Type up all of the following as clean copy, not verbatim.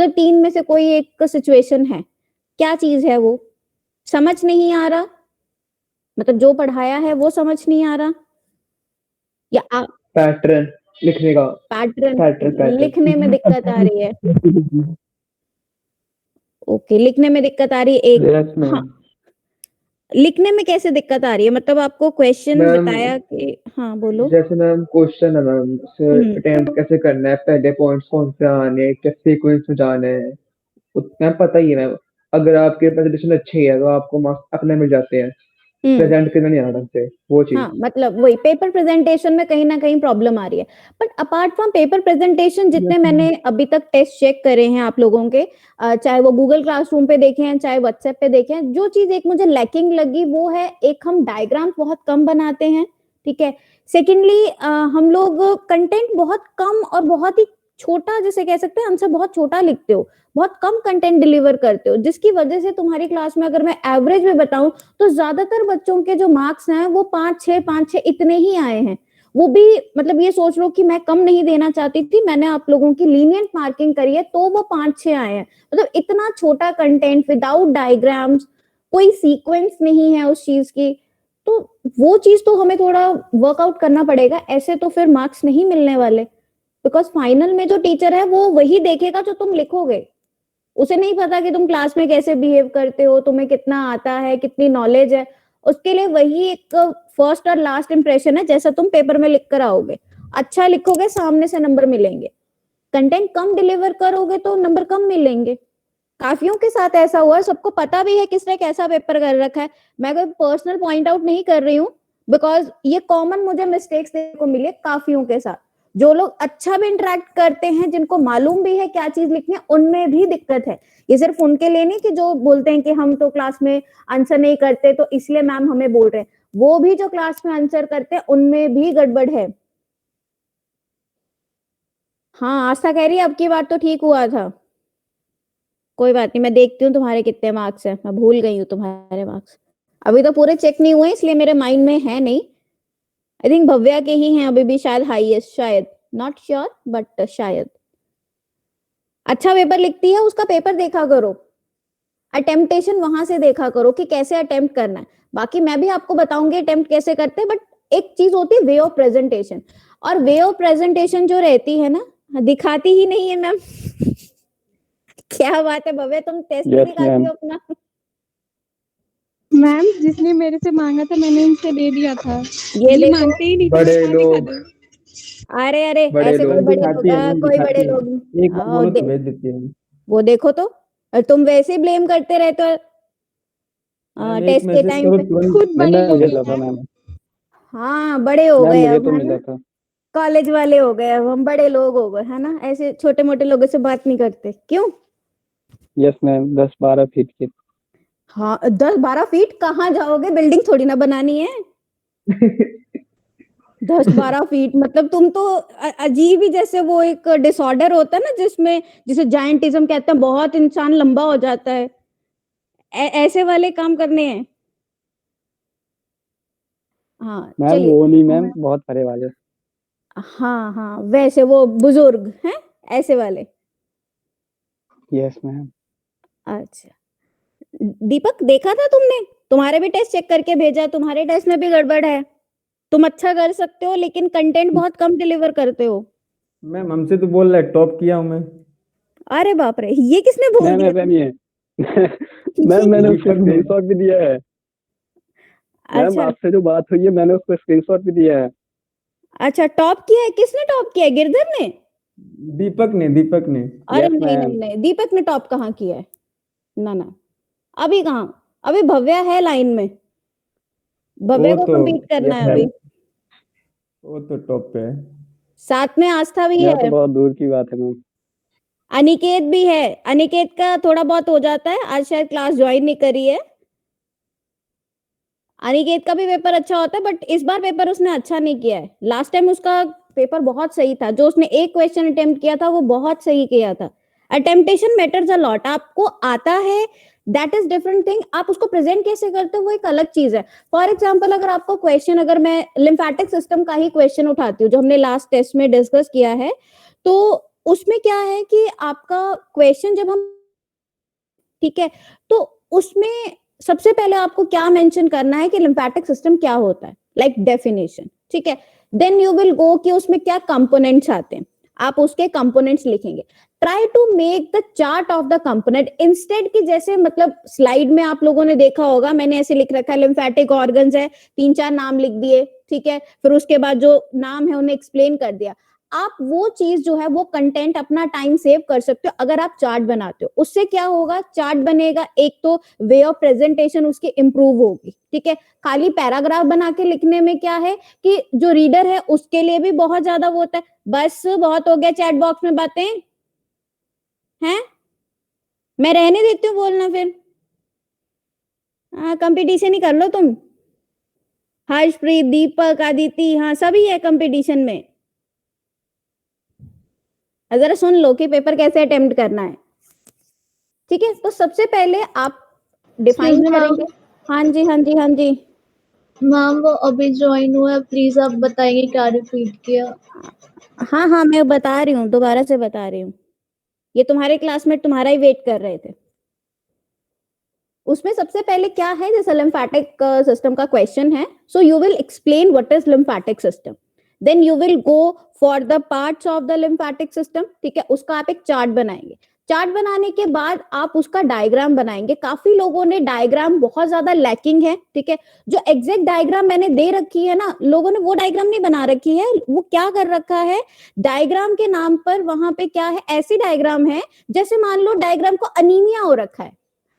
मतलब 3 में से कोई एक सिचुएशन है, क्या चीज है वो? समझ नहीं आ रहा, मतलब जो पढ़ाया है वो समझ नहीं आ रहा, या पैटर्न लिखने का, पैटर्न पैटर्न लिखने में दिक्कत आ रही है। पैटर्न। ओके, लिखने में दिक्कत आ रही है एक। यस हाँ, मैम। लिखने में कैसे दिक्कत आ रही है, मतलब आपको क्वेश्चन मैम बताया कि, हाँ बोलो। जैसे मैम क्वेश्चन है मैम, अटेम्प्ट कैसे करना है, पहले पॉइंट्स कौन से आने हैं, किस सीक्वेंस में जाना है, मैम पता ही है मैम। अगर आपके प्रेजेंटेशन अच्छी है तो आपको मार्क्स अपने मिल जाते हैं, हम्म प्रेजेंट करना नहीं आना ढंग से, वो चीज। हाँ, मतलब वही पेपर प्रेजेंटेशन में कहीं ना कहीं प्रॉब्लम आ रही है। But apart from paper presentation, जितने यस मैम। मैंने अभी तक टेस्ट चेक करे हैं आप लोगों के, चाहे वो गूगल क्लासरूम पे देखे हैं, चाहे व्हाट्सएप पे देखे हैं, जो चीज एक मुझे लैकिंग लगी वो है, एक हम डायग्राम बहुत कम बनाते हैं, ठीक है। सेकेंडली, हम लोग कंटेंट बहुत कम और बहुत ही छोटा, जैसे कह सकते हैं हमसे बहुत छोटा लिखते हो, बहुत कम कंटेंट डिलीवर करते हो, जिसकी वजह से तुम्हारी क्लास में अगर मैं एवरेज में बताऊं तो ज्यादातर बच्चों के जो मार्क्स हैं वो 5-6 इतने ही आए हैं। वो भी मतलब ये सोच लो कि मैं कम नहीं देना चाहती थी, मैंने आप लोगों की लीनियंट मार्किंग करी है तो वो 5-6 आए हैं। मतलब इतना छोटा कंटेंट विदाउट डायग्राम्स, कोई सीक्वेंस नहीं है उस चीज की, तो वो चीज तो हमें थोड़ा वर्कआउट करना पड़ेगा, ऐसे तो फिर मार्क्स नहीं मिलने वाले। बिकॉज फाइनल में जो टीचर है वो वही देखेगा जो तुम लिखोगे, उसे नहीं पता कि तुम क्लास में कैसे बिहेव करते हो, तुम्हें कितना आता है, कितनी नॉलेज है। उसके लिए वही एक फर्स्ट और लास्ट इंप्रेशन है, जैसा तुम पेपर में लिख कर आओगे। अच्छा लिखोगे, सामने से नंबर मिलेंगे। कंटेंट कम डिलीवर करोगे तो नंबर कम मिलेंगे। काफियों के साथ ऐसा हुआ है, सबको पता भी है किसने कैसा पेपर कर रखा है। मैं कोई पर्सनल पॉइंट आउट नहीं कर रही हूँ, बिकॉज ये कॉमन मुझे मिस्टेक्स देखने को मिले काफियों के साथ। जो लोग अच्छा भी इंटरेक्ट करते हैं, जिनको मालूम भी है क्या चीज लिखनी है, उनमें भी दिक्कत है। ये सिर्फ उनके लिए नहीं कि जो बोलते हैं कि हम तो क्लास में आंसर नहीं करते तो इसलिए मैम हमें बोल रहे हैं, वो भी जो क्लास में आंसर करते हैं उनमें भी गड़बड़ है। हाँ, आस्था कह रही है अब की बार तो ठीक हुआ था। कोई बात नहीं, मैं देखती हूँ तुम्हारे कितने मार्क्स हैं, मैं भूल गई हूँ तुम्हारे मार्क्स। अभी तो पूरे चेक नहीं हुए इसलिए मेरे माइंड में है नहीं। आई थिंक भव्या के ही हैं अभी भी शायद हाईएस्ट, शायद, नॉट श्योर बट शायद। अच्छा पेपर लिखती है, उसका पेपर देखा करो, अटेम्प्टेशन वहां से देखा करो कि कैसे अटेम्प्ट करना है। बाकी मैं भी आपको बताऊंगी अटेम्प्ट कैसे करते हैं, बट एक चीज होती है वे ऑफ प्रेजेंटेशन, और वे ऑफ प्रेजेंटेशन जो रहती है ना, दिखाती ही नहीं है मैम। क्या बात है भव्या, तुम टेस्ट नहीं यस दिखाती मैम। हो अपना? मैम जिसने मेरे से मांगा था मैंने उनसे दे दिया था, ये ये देखो, मानते ही नहीं थे, बड़े मैं क्या दिखा लोग, दूं। अरे अरे, बड़े ऐसे कोई लोग बड़े दिखाती है मैम, कोई दिखाती बड़े है। लोग एक बार बोलो तो भेज देती है मैम। वो देखो तो, और तुम वैसे ही ब्लेम करते रहते हो मैम एक टेस्ट के मैसेज टाइम करो पे। तुरंत खुद बड़े मैम, हो मुझे गए मिला था मैम। मैम। हाँ, बड़े हो मैम गए मुझे अब, तो है मिला ना, था। कॉलेज वाले हो गए अब, हम बड़े लोग हो गए, है ना, ऐसे छोटे मोटे लोगों से बात नहीं करते क्यों? यस मैम, 10-12 फीट के। हाँ, 10-12 फीट कहाँ जाओगे, बिल्डिंग थोड़ी ना बनानी है। 10-12 फीट मतलब तुम तो अजीब ही, जैसे वो एक डिसऑर्डर होता है ना जिसमें, जिसे जायंटिज्म कहते हैं, बहुत इंसान लंबा हो जाता है, ऐसे वाले काम करने हैं। हाँ मैम चलिए। वो नहीं मैम, बहुत परे वाले। हाँ हाँ, वैसे वो बुजुर्ग हैं, ऐसे वाले। Yes ma'am. अच्छा, दीपक देखा था तुमने, तुम्हारे भी टेस्ट चेक करके भेजा, तुम्हारे टेस्ट में भी गड़बड़ है। तुम अच्छा कर सकते हो लेकिन कंटेंट बहुत कम डिलीवर करते हो। मैम हमसे तो बोल रहा है टॉप किया हूँ मैं। अरे बाप रे, ये किसने बोल मैम दिया? ऐसा नहीं है। मैम मैंने उसको दीपक ने। स्क्रीनशॉट भी दिया है। मैम अच्छा आपसे जो बात हुई है मैंने उसको स्क्रीनशॉट भी दिया है। अच्छा, टॉप किया है, किसने टॉप किया है, गिरधर ने? दीपक ने। अरे यस नहीं नहीं मैम। नहीं, दीपक ने टॉप कहाँ किया है? ना ना, अभी कहाँ, अभी भव्या है लाइन में, भव्या वो को तो कम्पीट करना यस है मैम। अभी। वो तो टॉप पे है। साथ में आस्था भी मेरा तो है, बहुत दूर की बात है मैम। अनिकेत भी है। अनिकेत का थोड़ा बहुत हो जाता है, आज शायद क्लास ज्वाइन नहीं करी है। अनिकेत का भी पेपर अच्छा होता है, बट इस बार पेपर उसने अच्छा नहीं किया है। लास्ट टाइम उसका पेपर बहुत सही था, जो उसने एक क्वेश्चन अटेम्प्ट किया था वो बहुत सही किया था। अटेम्प्टेशन मैटर्स अ लॉट, आपको आता है दैट इज डिफरेंट थिंग, आप उसको प्रेजेंट कैसे करते हो वो एक अलग चीज है। फॉर एग्जाम्पल, अगर आपको क्वेश्चन, अगर मैं लिम्फेटिक सिस्टम का ही क्वेश्चन उठाती हूँ जो हमने लास्ट टेस्ट में डिस्कस किया है, तो उसमें क्या है कि आपका क्वेश्चन जब हम, ठीक है, तो उसमें सबसे पहले आपको क्या मेंशन करना है कि लिम्फेटिक सिस्टम क्या होता है, लाइक डेफिनेशन, ठीक है। देन यू विल गो कि उसमें क्या कंपोनेंट्स आते हैं, आप उसके कंपोनेंट्स लिखेंगे। Try to make the chart of the component instead की, जैसे मतलब स्लाइड में आप लोगों ने देखा होगा, मैंने ऐसे लिख रखा है लिम्फेटिक ऑर्गन्स है, 3-4 नाम लिख दिए, ठीक है, फिर उसके बाद जो नाम है उन्हें एक्सप्लेन कर दिया। आप वो चीज जो है वो कंटेंट अपना टाइम सेव कर सकते हो अगर आप चार्ट बनाते हो। उससे क्या होगा, चार्ट बनेगा, एक तो वे ऑफ प्रेजेंटेशन उसकी इंप्रूव होगी, ठीक है। खाली पैराग्राफ बना के लिखने में क्या है कि जो रीडर है उसके लिए भी बहुत ज्यादा वो होता है। बस बहुत हो गया चैट बॉक्स में बातें हैं, मैं रहने देती हूँ बोलना फिर। हाँ, कंपटीशन ही कर लो तुम, हर्षप्रीत, दीपक, आदिति, हाँ सभी है कंपटीशन में। जरा सुन लो कि पेपर कैसे अटेम्प्ट करना है, ठीक है। तो सबसे पहले आप डिफाइन Excuse me, ma'am. करेंगे। हाँ जी, हाँ जी, हाँ जी। मैम वो अभी ज्वाइन हुआ है, प्लीज आप बताएंगे क्या रिपीट किया। हाँ हाँ, मैं बता रही हूँ, दोबारा से बता रही हूँ। ये तुम्हारे क्लासमेट तुम्हारा ही वेट कर रहे थे। उसमें सबसे पहले क्या है, जैसे लिम्फेटिक सिस्टम का क्वेश्चन है, so you will explain what is lymphatic system, then you will go for the parts of the lymphatic system, ठीक है। उसका आप एक चार्ट बनाएंगे। चार्ट बनाने के बाद आप उसका डायग्राम बनाएंगे। काफी लोगों ने डायग्राम बहुत ज्यादा लैकिंग है, ठीक है। जो एग्जैक्ट डायग्राम मैंने दे रखी है ना, लोगों ने वो डायग्राम नहीं बना रखी है। वो क्या कर रखा है, डायग्राम के नाम पर वहां पे क्या है, ऐसी डायग्राम है जैसे मान लो डायग्राम को अनीमिया हो रखा है,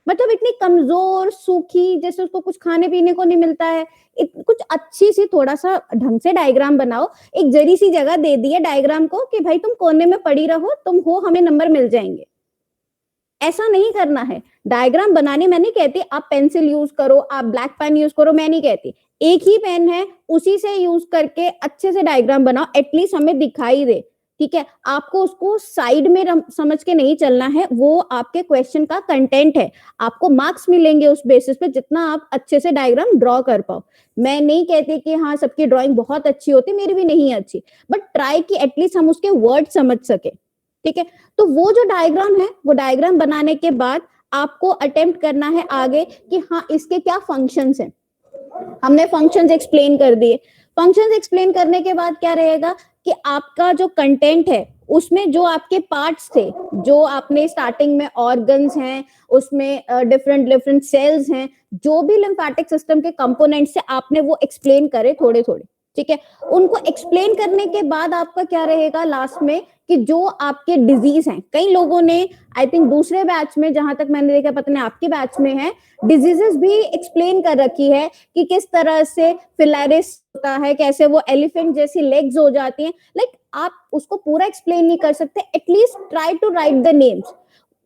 मतलब इतनी कमजोर सूखी, जैसे उसको कुछ खाने पीने को नहीं मिलता है। कुछ अच्छी सी थोड़ा सा ढंग से डायग्राम बनाओ। एक जरी सी जगह दे दी है डायग्राम को कि भाई तुम कोने में पड़ी रहो, तुम हो, हमें नंबर मिल जाएंगे। ऐसा नहीं करना है। डायग्राम बनाने मैं नहीं कहती आप पेंसिल यूज करो, आप ब्लैक पेन यूज करो, मैं नहीं कहती। एक ही पेन है, उसी से यूज करके अच्छे से डायग्राम बनाओ, एटलीस्ट हमें दिखाई दे, ठीक है। आपको उसको साइड में समझ के नहीं चलना है, वो आपके क्वेश्चन का कंटेंट है। आपको मार्क्स मिलेंगे उस बेसिस पे जितना आप अच्छे से डायग्राम ड्रॉ कर पाओ। मैं नहीं कहती कि हाँ सबकी ड्राइंग बहुत अच्छी होती, मेरी भी नहीं अच्छी, बट ट्राई कि एटलीस्ट हम उसके वर्ड समझ सके, ठीक है। तो वो जो डायग्राम है, वो डायग्राम बनाने के बाद आपको अटेम्प्ट करना है आगे कि हाँ इसके क्या फंक्शंस हैं। हमने फंक्शंस एक्सप्लेन कर दिए। फंक्शंस एक्सप्लेन करने के बाद क्या रहेगा कि आपका जो कंटेंट है उसमें जो आपके पार्ट्स थे, जो आपने स्टार्टिंग में ऑर्गन्स हैं, उसमें डिफरेंट डिफरेंट सेल्स हैं, जो भी लिम्फेटिक सिस्टम के कंपोनेंट्स है आपने वो एक्सप्लेन करे थोड़े थोड़े, ठीक है। उनको एक्सप्लेन करने के बाद आपका क्या रहेगा लास्ट में कि जो आपके डिजीज हैं, कई लोगों ने आई थिंक दूसरे बैच में, जहां तक मैंने देखा, पता नहीं आपके बैच में है, डिजीजेस भी एक्सप्लेन कर रखी है कि किस तरह से फिलारिस होता है, कैसे वो एलिफेंट जैसी लेग्स हो जाती हैं। लाइक आप उसको पूरा एक्सप्लेन नहीं कर सकते, at least try to write the names.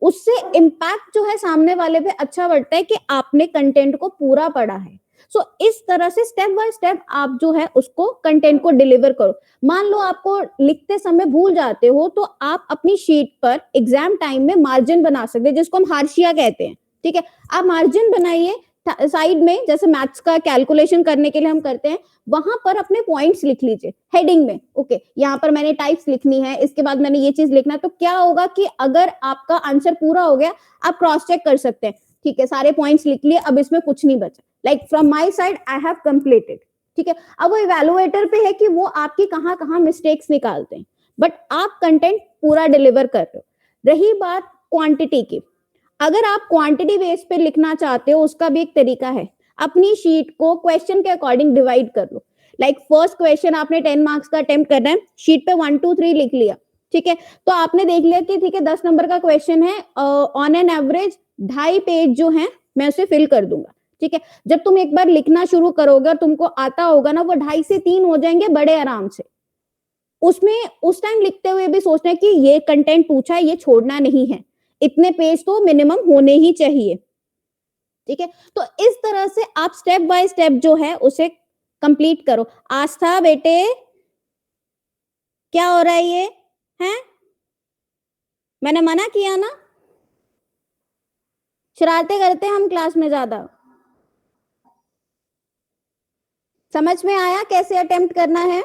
उससे इम्पैक्ट जो है सामने वाले पे अच्छा बढ़ता है कि आपने कंटेंट को पूरा पढ़ा है। सो इस तरह से स्टेप बाय स्टेप आप जो है उसको कंटेंट को डिलीवर करो। मान लो आपको लिखते समय भूल जाते हो, तो आप अपनी शीट पर एग्जाम टाइम में मार्जिन बना सकते हैं, जिसको हम हाशिया कहते हैं, ठीक है। आप मार्जिन बनाइए साइड में, जैसे मैथ्स का कैलकुलेशन करने के लिए हम करते हैं, वहां पर अपने पॉइंट्स लिख लीजिए हेडिंग में। ओके, यहाँ पर मैंने टाइप्स लिखनी है, इसके बाद मैंने ये चीज लिखना है। तो क्या होगा कि अगर आपका आंसर पूरा हो गया, आप क्रॉस चेक कर सकते हैं, ठीक है, सारे पॉइंट्स लिख लिए, अब इसमें कुछ नहीं बचा। Like from my side I have completed, ठीक है। अब वो इवेलुएटर पे है कि वो आपकी कहाँ कहाँ मिस्टेक्स निकालते हैं, बट आप कंटेंट पूरा डिलीवर कर रहे हो। रही बात क्वांटिटी की, अगर आप क्वांटिटी बेस पे लिखना चाहते हो, उसका भी एक तरीका है। अपनी शीट को क्वेश्चन के अकॉर्डिंग डिवाइड कर लो। लाइक फर्स्ट क्वेश्चन आपने 10 मार्क्स का अटेम्प्ट करना है, शीट पे 1 2 3 लिख लिया, ठीक है। तो आपने देख लिया कि ठीक है 10 नंबर का क्वेश्चन है, ऑन एन एवरेज 2.5 पेज जो है मैं उसे फिल कर दूंगा, ठीक है। जब तुम एक बार लिखना शुरू करोगे और तुमको आता होगा ना, वो 2.5 से 3 हो जाएंगे बड़े आराम से। उसमें उस टाइम लिखते हुए भी सोचना है कि ये कंटेंट पूछा है, ये छोड़ना नहीं है, इतने पेज तो मिनिमम होने ही चाहिए, ठीक है। तो इस तरह से आप स्टेप बाय स्टेप जो है उसे कंप्लीट करो। आस्था बेटे, क्या हो रहा है ये है, मैंने मना किया ना, शरारतें करते हैं हम क्लास में ज्यादा। समझ में आया कैसे अटेम्प्ट करना है?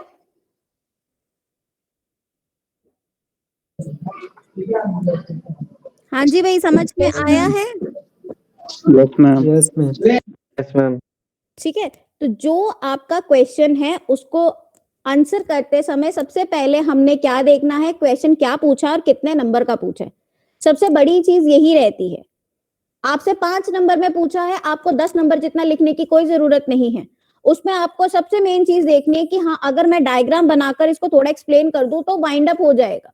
हाँ जी भाई, समझ में आया है? Yes ma'am. Yes ma'am. Yes ma'am. ठीक है, तो जो आपका क्वेश्चन है उसको आंसर करते समय सबसे पहले हमने क्या देखना है, क्वेश्चन क्या पूछा और कितने नंबर का पूछा है। सबसे बड़ी चीज यही रहती है। आपसे 5 नंबर में पूछा है, आपको 10 नंबर जितना लिखने की कोई जरूरत नहीं है। उसमें आपको सबसे मेन चीज देखनी है कि हाँ, अगर मैं डायग्राम बनाकर इसको थोड़ा एक्सप्लेन कर दूं तो वाइंड अप हो जाएगा।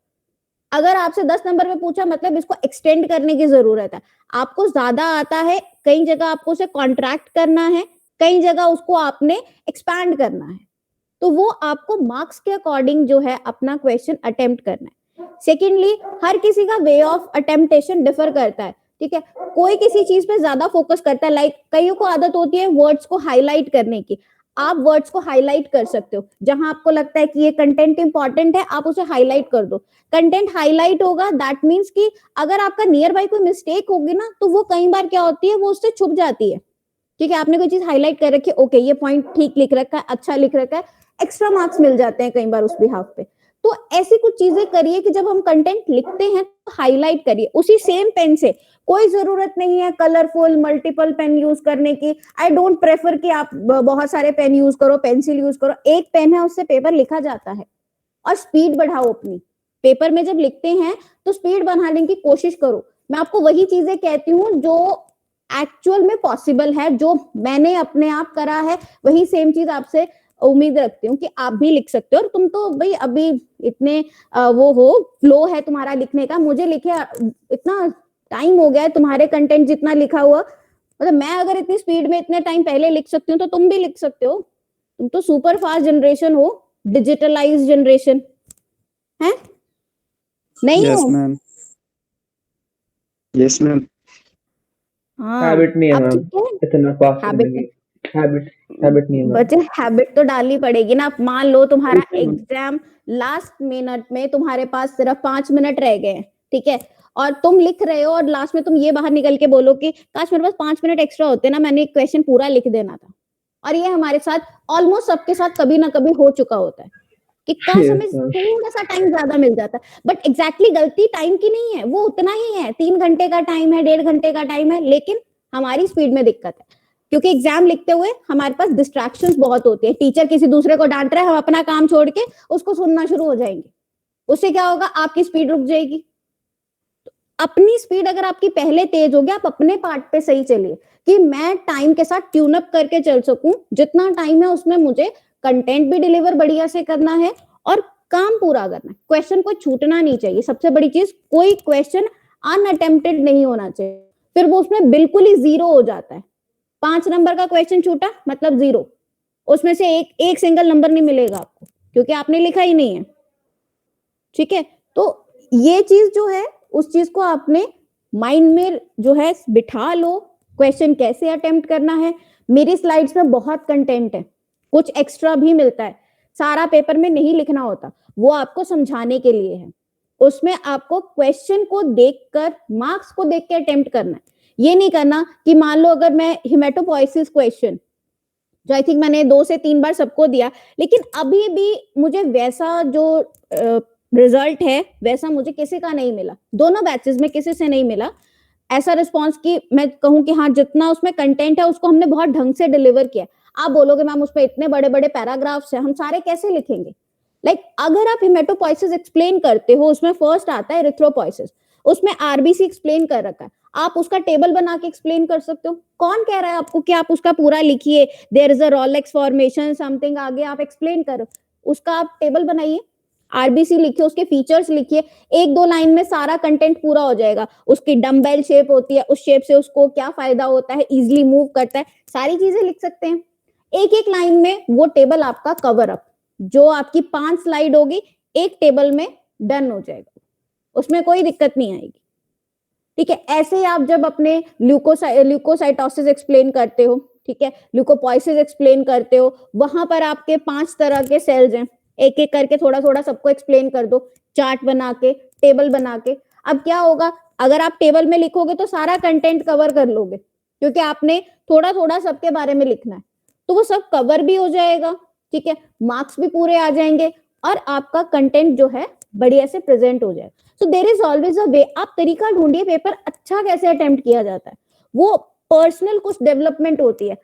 अगर आपसे 10 नंबर में पूछा मतलब इसको एक्सटेंड करने की जरूरत है। आपको ज्यादा आता है, कई जगह आपको उसे कॉन्ट्रैक्ट करना है, कई जगह उसको आपने एक्सपैंड करना है, तो वो आपको मार्क्स के अकॉर्डिंग जो है अपना क्वेश्चन अटेम्प्ट करना है। सेकेंडली, हर किसी का वे ऑफ अटेम्प्टेशन डिफर करता है। ठीक है, कोई किसी चीज पे ज्यादा फोकस करता है, लाइक कईयों को आदत होती है वर्ड्स को हाईलाइट करने की। आप वर्ड्स को हाईलाइट कर सकते हो, जहां आपको लगता है कि ये कंटेंट इंपॉर्टेंट है आप उसे हाईलाइट कर दो। कंटेंट हाईलाइट होगा, दैट मीन्स कि अगर आपका नियर बाय कोई मिस्टेक होगी ना, तो वो कई बार क्या होती है, वो उससे छुप जाती है। ठीक है, आपने कोई चीज हाईलाइट कर रखी है, ओके ये पॉइंट ठीक लिख रखा है, अच्छा लिख रखा है, एक्स्ट्रा मार्क्स मिल जाते हैं कई बार उस बिहाफ पे। तो ऐसी कुछ चीजें करिए कि जब हम कंटेंट लिखते हैं तो हाईलाइट करिए उसी सेम पेन से। कोई जरूरत नहीं है कलरफुल मल्टीपल पेन यूज करने की। आई डोंट प्रेफर कि आप बहुत सारे पेन यूज करो, पेंसिल यूज करो। एक पेन है, उससे पेपर लिखा जाता है। और स्पीड बढ़ाओ अपनी, पेपर में जब लिखते हैं तो स्पीड बढ़ाने की कोशिश करो। मैं आपको वही चीजें कहती हूँ जो एक्चुअल में पॉसिबल है, जो मैंने अपने आप करा है, वही सेम चीज आपसे उम्मीद रखती हूँ कि आप भी लिख सकते हो। और तुम तो भाई अभी इतने वो हो, फ्लो है तुम्हारा लिखने का। मुझे लिखे इतना टाइम हो गया है, तुम्हारे कंटेंट जितना लिखा हुआ, मतलब मैं अगर इतनी स्पीड में इतने टाइम पहले लिख सकती हूँ तो तुम भी लिख सकते हो। तुम तो सुपर फास्ट जनरेशन हो, डिजिटलाइज जनरेशन है, नहीं यस हो? मैम। Yes ma'am. हाँ, हैबिट नहीं है अब मैम, ठीक है। इतना फास्ट हैबिट करने की। हैबिट नहीं है मैम। बच्चे, हैबिट तो डालनी पड़ेगी ना। मान लो तुम्हारा ठीक है मैम। एग्जाम लास्ट मिनट में, तुम्हारे पास सिर्फ 5 मिनट रह गए हैं, ठीक है, और तुम लिख रहे हो और लास्ट में तुम ये बाहर निकल के बोलो कि काश मेरे पास 5 मिनट एक्स्ट्रा होते ना, मैंने एक क्वेश्चन पूरा लिख देना था। और ये हमारे साथ ऑलमोस्ट सबके साथ कभी ना कभी हो चुका होता है कि काश हमें यस मैम। थोड़ा सा टाइम ज्यादा मिल जाता। बट एग्जैक्टली गलती टाइम की नहीं है, वो उतना ही है। 3 घंटे का टाइम है, 1.5 घंटे का टाइम है, लेकिन हमारी स्पीड में दिक्कत है। क्योंकि एग्जाम लिखते हुए हमारे पास डिस्ट्रैक्शंस बहुत होते हैं। टीचर किसी दूसरे को डांट रहा है, हम अपना काम छोड़ के उसको सुनना शुरू हो जाएंगे। उससे क्या होगा, आपकी स्पीड रुक जाएगी। अपनी स्पीड अगर आपकी पहले तेज होगी, आप अपने पार्ट पे सही चलिए कि मैं टाइम के साथ ट्यून अप करके चल सकूं। जितना टाइम है उसमें मुझे कंटेंट भी डिलीवर बढ़िया से करना है और काम पूरा करना है। क्वेश्चन को छूटना नहीं चाहिए। सबसे बड़ी चीज, कोई क्वेश्चन अनअटेम्प्टेड नहीं होना चाहिए, फिर वो उसमें बिल्कुल ही जीरो हो जाता है। 5 नंबर का क्वेश्चन छूटा मतलब जीरो, उसमें से एक सिंगल नंबर नहीं मिलेगा आपको, क्योंकि आपने लिखा ही नहीं है। ठीक है, तो ये चीज जो है, उस चीज को आपने माइंड में जो है बिठा लो। क्वेश्चन कैसे अटेम्प्ट करना है। मेरी स्लाइड्स में बहुत कंटेंट है, कुछ एक्स्ट्रा भी मिलता है, सारा पेपर में नहीं लिखना होता, वो आपको समझाने के लिए है। उसमें आपको क्वेश्चन को देखकर, मार्क्स को देख के अटेम्प्ट करना है। ये नहीं करना कि मान लो अगर मैं हिमेटोपोइसिस क्वेश्चन, जो आई थिंक मैंने 2 से 3 बार सबको दिया, लेकिन अभी भी मुझे वैसा जो रिजल्ट है वैसा मुझे किसी का नहीं मिला, दोनों बैचेस में किसी से नहीं मिला ऐसा रिस्पॉन्स कि मैं कहूं कि हाँ जितना उसमें कंटेंट है उसको हमने बहुत ढंग से डिलीवर किया। आप बोलोगे मैम उसमें इतने बड़े बड़े पैराग्राफ्स हैं, हम सारे कैसे लिखेंगे। लाइक अगर आप हिमेटोपोइसिस एक्सप्लेन करते हो, उसमें फर्स्ट आता है एरिथ्रोपोइसिस, उसमें आरबीसी एक्सप्लेन कर रखा है, आप उसका टेबल बना के एक्सप्लेन कर सकते हो। कौन कह रहा है आपको कि आप उसका पूरा लिखिए, there is a rouleaux formation something, आगे आप एक्सप्लेन करो, उसका आप टेबल बनाइए, आरबीसी लिखिए, उसके फीचर्स लिखिए। 1-2 लाइन में सारा कंटेंट पूरा हो जाएगा। उसकी डंबेल शेप होती है, उस शेप से उसको क्या फायदा होता है, इजिली मूव करता है, सारी चीजें लिख सकते हैं। एक एक लाइन में वो टेबल आपका कवर अप, जो आपकी 5 स्लाइड होगी, एक टेबल में डन हो जाएगा, उसमें कोई दिक्कत नहीं आएगी। ठीक है, ऐसे ही आप जब अपने ल्यूकोसाइटोसिस एक्सप्लेन करते हो, ठीक है, ल्यूकोपोइसिस एक्सप्लेन करते हो, वहां पर आपके 5 तरह के सेल्स हैं, एक एक करके थोड़ा थोड़ा सबको एक्सप्लेन कर दो, चार्ट बना के, टेबल बना के। अब क्या होगा, अगर आप टेबल में लिखोगे तो सारा कंटेंट कवर कर लोगे, क्योंकि आपने थोड़ा थोड़ा सबके बारे में लिखना है, तो वो सब कवर भी हो जाएगा। ठीक है, मार्क्स भी पूरे आ जाएंगे और आपका कंटेंट जो है बढ़िया से प्रेजेंट हो जाएगा। So there is always a way. आप तरीका ढूंढिए पेपर अच्छा कैसे अटेम्प्ट किया जाता है, वो पर्सनल कुछ डेवलपमेंट होती है,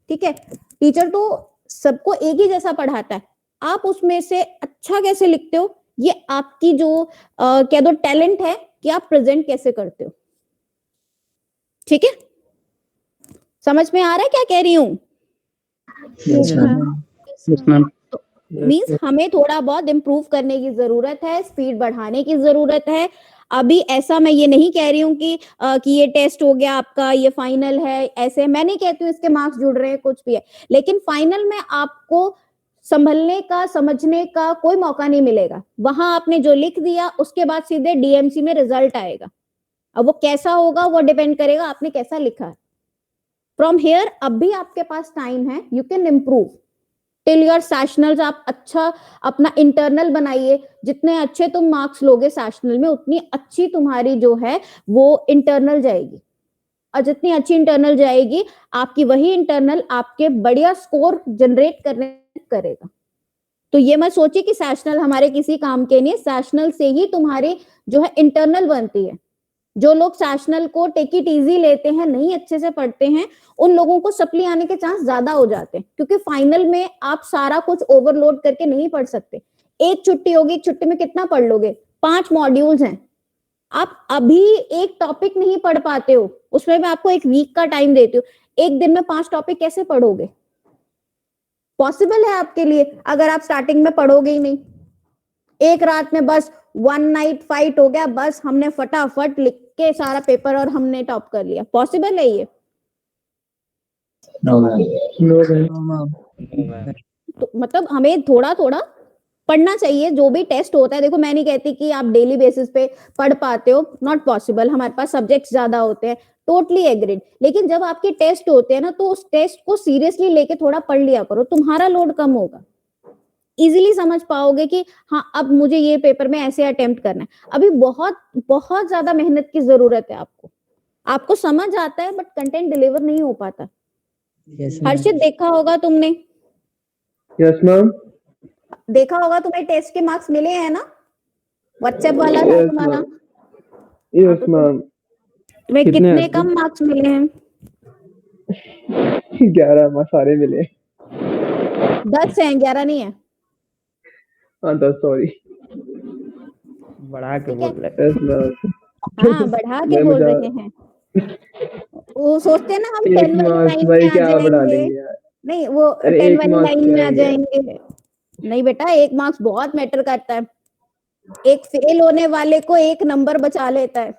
ठीक है। टीचर तो सबको एक ही जैसा पढ़ाता है, आप उसमें से अच्छा कैसे लिखते हो, ये आपकी जो कह दो टैलेंट है कि आप प्रेजेंट कैसे करते हो, ठीक है। समझ में आ रहा है क्या कह रही हूँ? Yes ma'am. Yes ma'am. Means हमें थोड़ा बहुत इम्प्रूव करने की जरूरत है, स्पीड बढ़ाने की जरूरत है। अभी ऐसा मैं ये नहीं कह रही हूँ कि ये टेस्ट हो गया आपका, ये फाइनल है, ऐसे मैं नहीं कहती हूँ इसके मार्क्स जुड़ रहे हैं, कुछ भी है, लेकिन फाइनल में आपको संभलने का, समझने का कोई मौका नहीं मिलेगा। वहां आपने जो लिख दिया उसके बाद सीधे डीएमसी में रिजल्ट आएगा। अब वो कैसा होगा वो डिपेंड करेगा आपने कैसा लिखा है। फ्रॉम हियर अब भी आपके पास टाइम है, you can improve till your sessionals. आप अच्छा अपना इंटरनल बनाइए, जितने अच्छे तुम मार्क्स लोगे सेशनल में उतनी अच्छी तुम्हारी जो है वो इंटरनल जाएगी, और जितनी अच्छी इंटरनल जाएगी आपकी वही इंटरनल आपके बढ़िया स्कोर जनरेट करने करेगा। तो ये मत सोचिए कि सेशनल हमारे किसी काम के नहीं, सेशनल से ही तुम्हारी जो है इंटरनल बनती है। जो लोग सेशनल को टेक इट इजी लेते हैं, नहीं अच्छे से पढ़ते हैं, उन लोगों को सप्ली आने के चांस ज्यादा हो जाते हैं, क्योंकि फाइनल में आप सारा कुछ ओवरलोड करके नहीं पढ़ सकते। एक छुट्टी होगी, एक छुट्टी में कितना पढ़ लोगे? 5 मॉड्यूल्स हैं, आप अभी एक टॉपिक नहीं पढ़ पाते हो, उसमें मैं आपको एक वीक का टाइम देती हूँ, एक दिन में 5 टॉपिक कैसे पढ़ोगे? पॉसिबल है आपके लिए अगर आप स्टार्टिंग में पढ़ोगे ही नहीं। एक रात में बस 1 नाइट फाइट हो गया, बस हमने फटाफट लिख के सारा पेपर और हमने टॉप कर लिया, पॉसिबल है ये? No ma'am. No ma'am. तो मतलब हमें थोड़ा थोड़ा पढ़ना चाहिए जो भी टेस्ट होता है। देखो मैं नहीं कहती कि आप डेली बेसिस पे पढ़ पाते हो, नॉट पॉसिबल, हमारे पास सब्जेक्ट्स ज्यादा होते हैं, टोटली एग्रीड, लेकिन जब आपके टेस्ट होते हैं ना तो उस टेस्ट को सीरियसली लेके थोड़ा पढ़ लिया करो, तुम्हारा लोड कम होगा, इजीली समझ पाओगे कि हाँ अब मुझे ये पेपर में ऐसे अटेम्प्ट करना है। अभी बहुत बहुत ज्यादा मेहनत की जरूरत है आपको, आपको समझ आता है बट कंटेंट डिलीवर नहीं हो पाता। हर्षित देखा होगा तुमने, यस मैम। देखा होगा तुम्हें टेस्ट के मार्क्स मिले हैं ना, व्हाट्सएप वाला था यस तुम्हारा। मैम। Yes ma'am. तुम्हें कितने कितने आते? कम मार्क्स मिले हैं? 11 मार्क्स सारे मिले। 10 है, 11 नहीं है। हाँ 10 सॉरी। बढ़ा के ठीक है, बोल रहे यस मैम। हाँ बढ़ा के मैं बोल मजा रहे हैं। वो सोचते हैं ना हम 10 एक वाली मार्क्स लाइन में भाई आ क्या बढ़ा जाएंगे, लेंगे यार। नहीं वो अरे 10 एक वाली मार्क्स लाइन में क्या आ है यार। जाएंगे। नहीं बेटा, 1 मार्क्स बहुत मैटर करता है, एक फेल होने वाले को 1 नंबर बचा लेता है।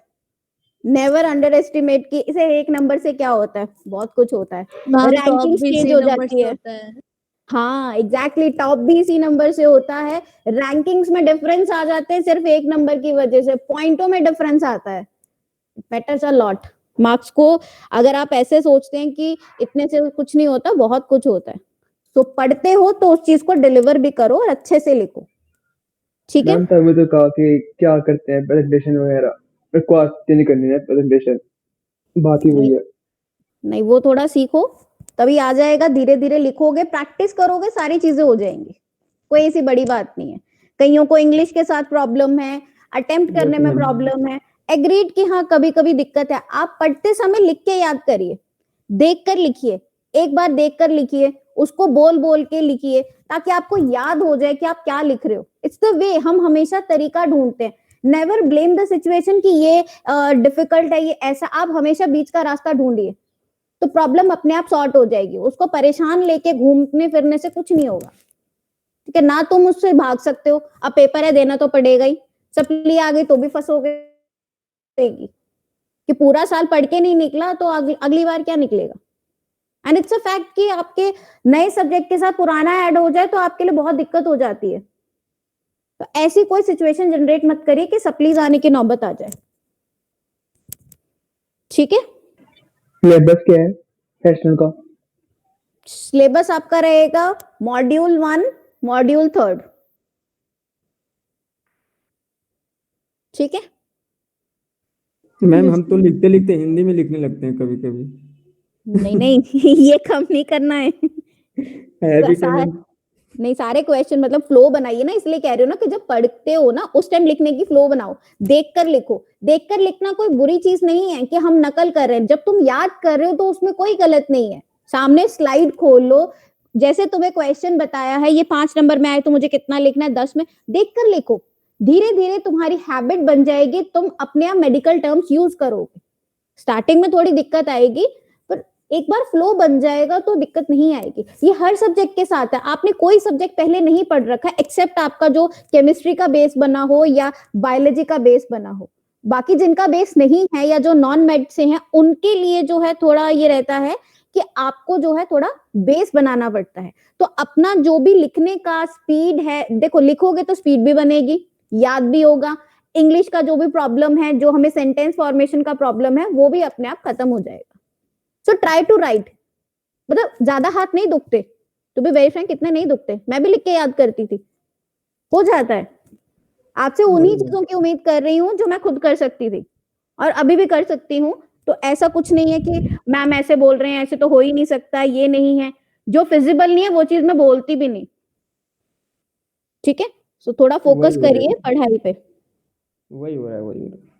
नेवर अंडर एस्टिमेट की इसे, 1 नंबर से क्या होता है, बहुत कुछ होता है, मैम टॉप रैंकिंग भी चेंज इसी हो नंबर जाती से है। होता है। हाँ एग्जैक्टली, टॉप भी इसी नंबर से होता है, रैंकिंग्स में डिफरेंस आ जाते हैं सिर्फ 1 नंबर की वजह से, पॉइंटों में डिफरेंस आता है, मैटर्स अ लॉट। मार्क्स को अगर आप ऐसे सोचते हैं कि इतने से कुछ नहीं होता, बहुत कुछ होता है। तो पढ़ते हो तो उस चीज को डिलीवर भी करो और अच्छे से लिखो, ठीक है। मैम तभी तो कहा कि क्या करते हैं प्रेजेंटेशन वगैरह, मेरे को आती नहीं करनी है प्रेजेंटेशन, बात ही वही है। नहीं वो थोड़ा सीखो तभी आ जाएगा, धीरे धीरे लिखोगे, प्रैक्टिस करोगे, सारी चीजें हो जाएंगी, कोई ऐसी बड़ी बात नहीं है। कईयों को इंग्लिश के साथ प्रॉब्लम है, अटेम्प्ट करने में प्रॉब्लम है, एग्रीड कि हाँ कभी कभी दिक्कत है, आप पढ़ते समय लिख के याद करिए, देख कर लिखिए, एक बार देख कर लिखिए, उसको बोल बोल के लिखिए, ताकि आपको याद हो जाए कि आप क्या लिख रहे हो। इट्स द वे, हम हमेशा तरीका ढूंढते हैं, नेवर ब्लेम द सिचुएशन कि ये डिफिकल्ट है, ये ऐसा, आप हमेशा बीच का रास्ता ढूंढिए, तो प्रॉब्लम अपने आप सॉर्ट हो जाएगी। उसको परेशान लेके घूमने फिरने से कुछ नहीं होगा, ठीक है ना। तुम उससे भाग सकते हो, अब पेपर है देना तो पड़ेगा ही, सप्ली आ गई तो भी फंसोगे कि पूरा साल पढ़ के नहीं निकला तो अगली बार क्या निकलेगा। एंड इट्स अ फैक्ट कि आपके नए सब्जेक्ट के साथ पुराना ऐड हो जाए तो आपके लिए बहुत दिक्कत हो जाती है। तो ऐसी कोई सिचुएशन जनरेट मत करिए कि सप्लीज आने की नौबत आ जाए, ठीक है। सिलेबस क्या है सेशनल का? सिलेबस आपका रहेगा मॉड्यूल 1, मॉड्यूल 3, ठीक है। मैम हम तो लिखते लिखते हिंदी में लिखने लगते हैं कभी कभी। नहीं नहीं ये कम नहीं करना है, हैबिट है सारा मैम। नहीं, सारे क्वेश्चन मतलब फ्लो बनाइए ना, इसलिए कह रही हूँ ना कि जब पढ़ते हो ना उस टाइम लिखने की फ्लो बनाओ, देखकर लिखो। देखकर लिखना कोई बुरी चीज नहीं है कि हम नकल कर रहे हैं, जब तुम याद कर रहे हो तो उसमें कोई गलत नहीं है। सामने स्लाइड खोल लो, जैसे तुम्हें क्वेश्चन बताया है, ये 5 नंबर में आए तो मुझे कितना लिखना है, 10 में, देखकर लिखो। धीरे धीरे तुम्हारी हैबिट बन जाएगी, तुम अपने आप मेडिकल टर्म्स यूज करोगे। स्टार्टिंग में थोड़ी दिक्कत आएगी, पर एक बार फ्लो बन जाएगा तो दिक्कत नहीं आएगी। ये हर सब्जेक्ट के साथ है। आपने कोई सब्जेक्ट पहले नहीं पढ़ रखा एक्सेप्ट आपका जो केमिस्ट्री का बेस बना हो या बायोलॉजी का बेस बना हो। बाकी जिनका बेस नहीं है या जो नॉन मेड से हैं, उनके लिए जो है थोड़ा ये रहता है कि आपको जो है थोड़ा बेस बनाना पड़ता है। तो अपना जो भी लिखने का स्पीड है, देखो लिखोगे तो स्पीड भी बनेगी, याद भी होगा। इंग्लिश का जो भी प्रॉब्लम है, जो हमें सेंटेंस फॉर्मेशन का प्रॉब्लम है, वो भी अपने आप खत्म हो जाएगा। So try to write. मतलब ज्यादा हाथ नहीं दुखते, तो भी वेरी फ्रैंक कितने नहीं दुखते, मैं भी लिख के याद करती थी, हो जाता है। आपसे उन्हीं चीजों की उम्मीद कर रही हूँ जो मैं खुद कर सकती थी और अभी भी कर सकती हूँ। तो ऐसा कुछ नहीं है कि मैम ऐसे बोल रहे हैं, ऐसे तो हो ही नहीं सकता, ये नहीं है। जो फिजिबल नहीं है वो चीज मैं बोलती भी नहीं। ठीक है, सो थोड़ा फोकस करिए पढ़ाई पे। वही हो रहा है, वही हो रहा है।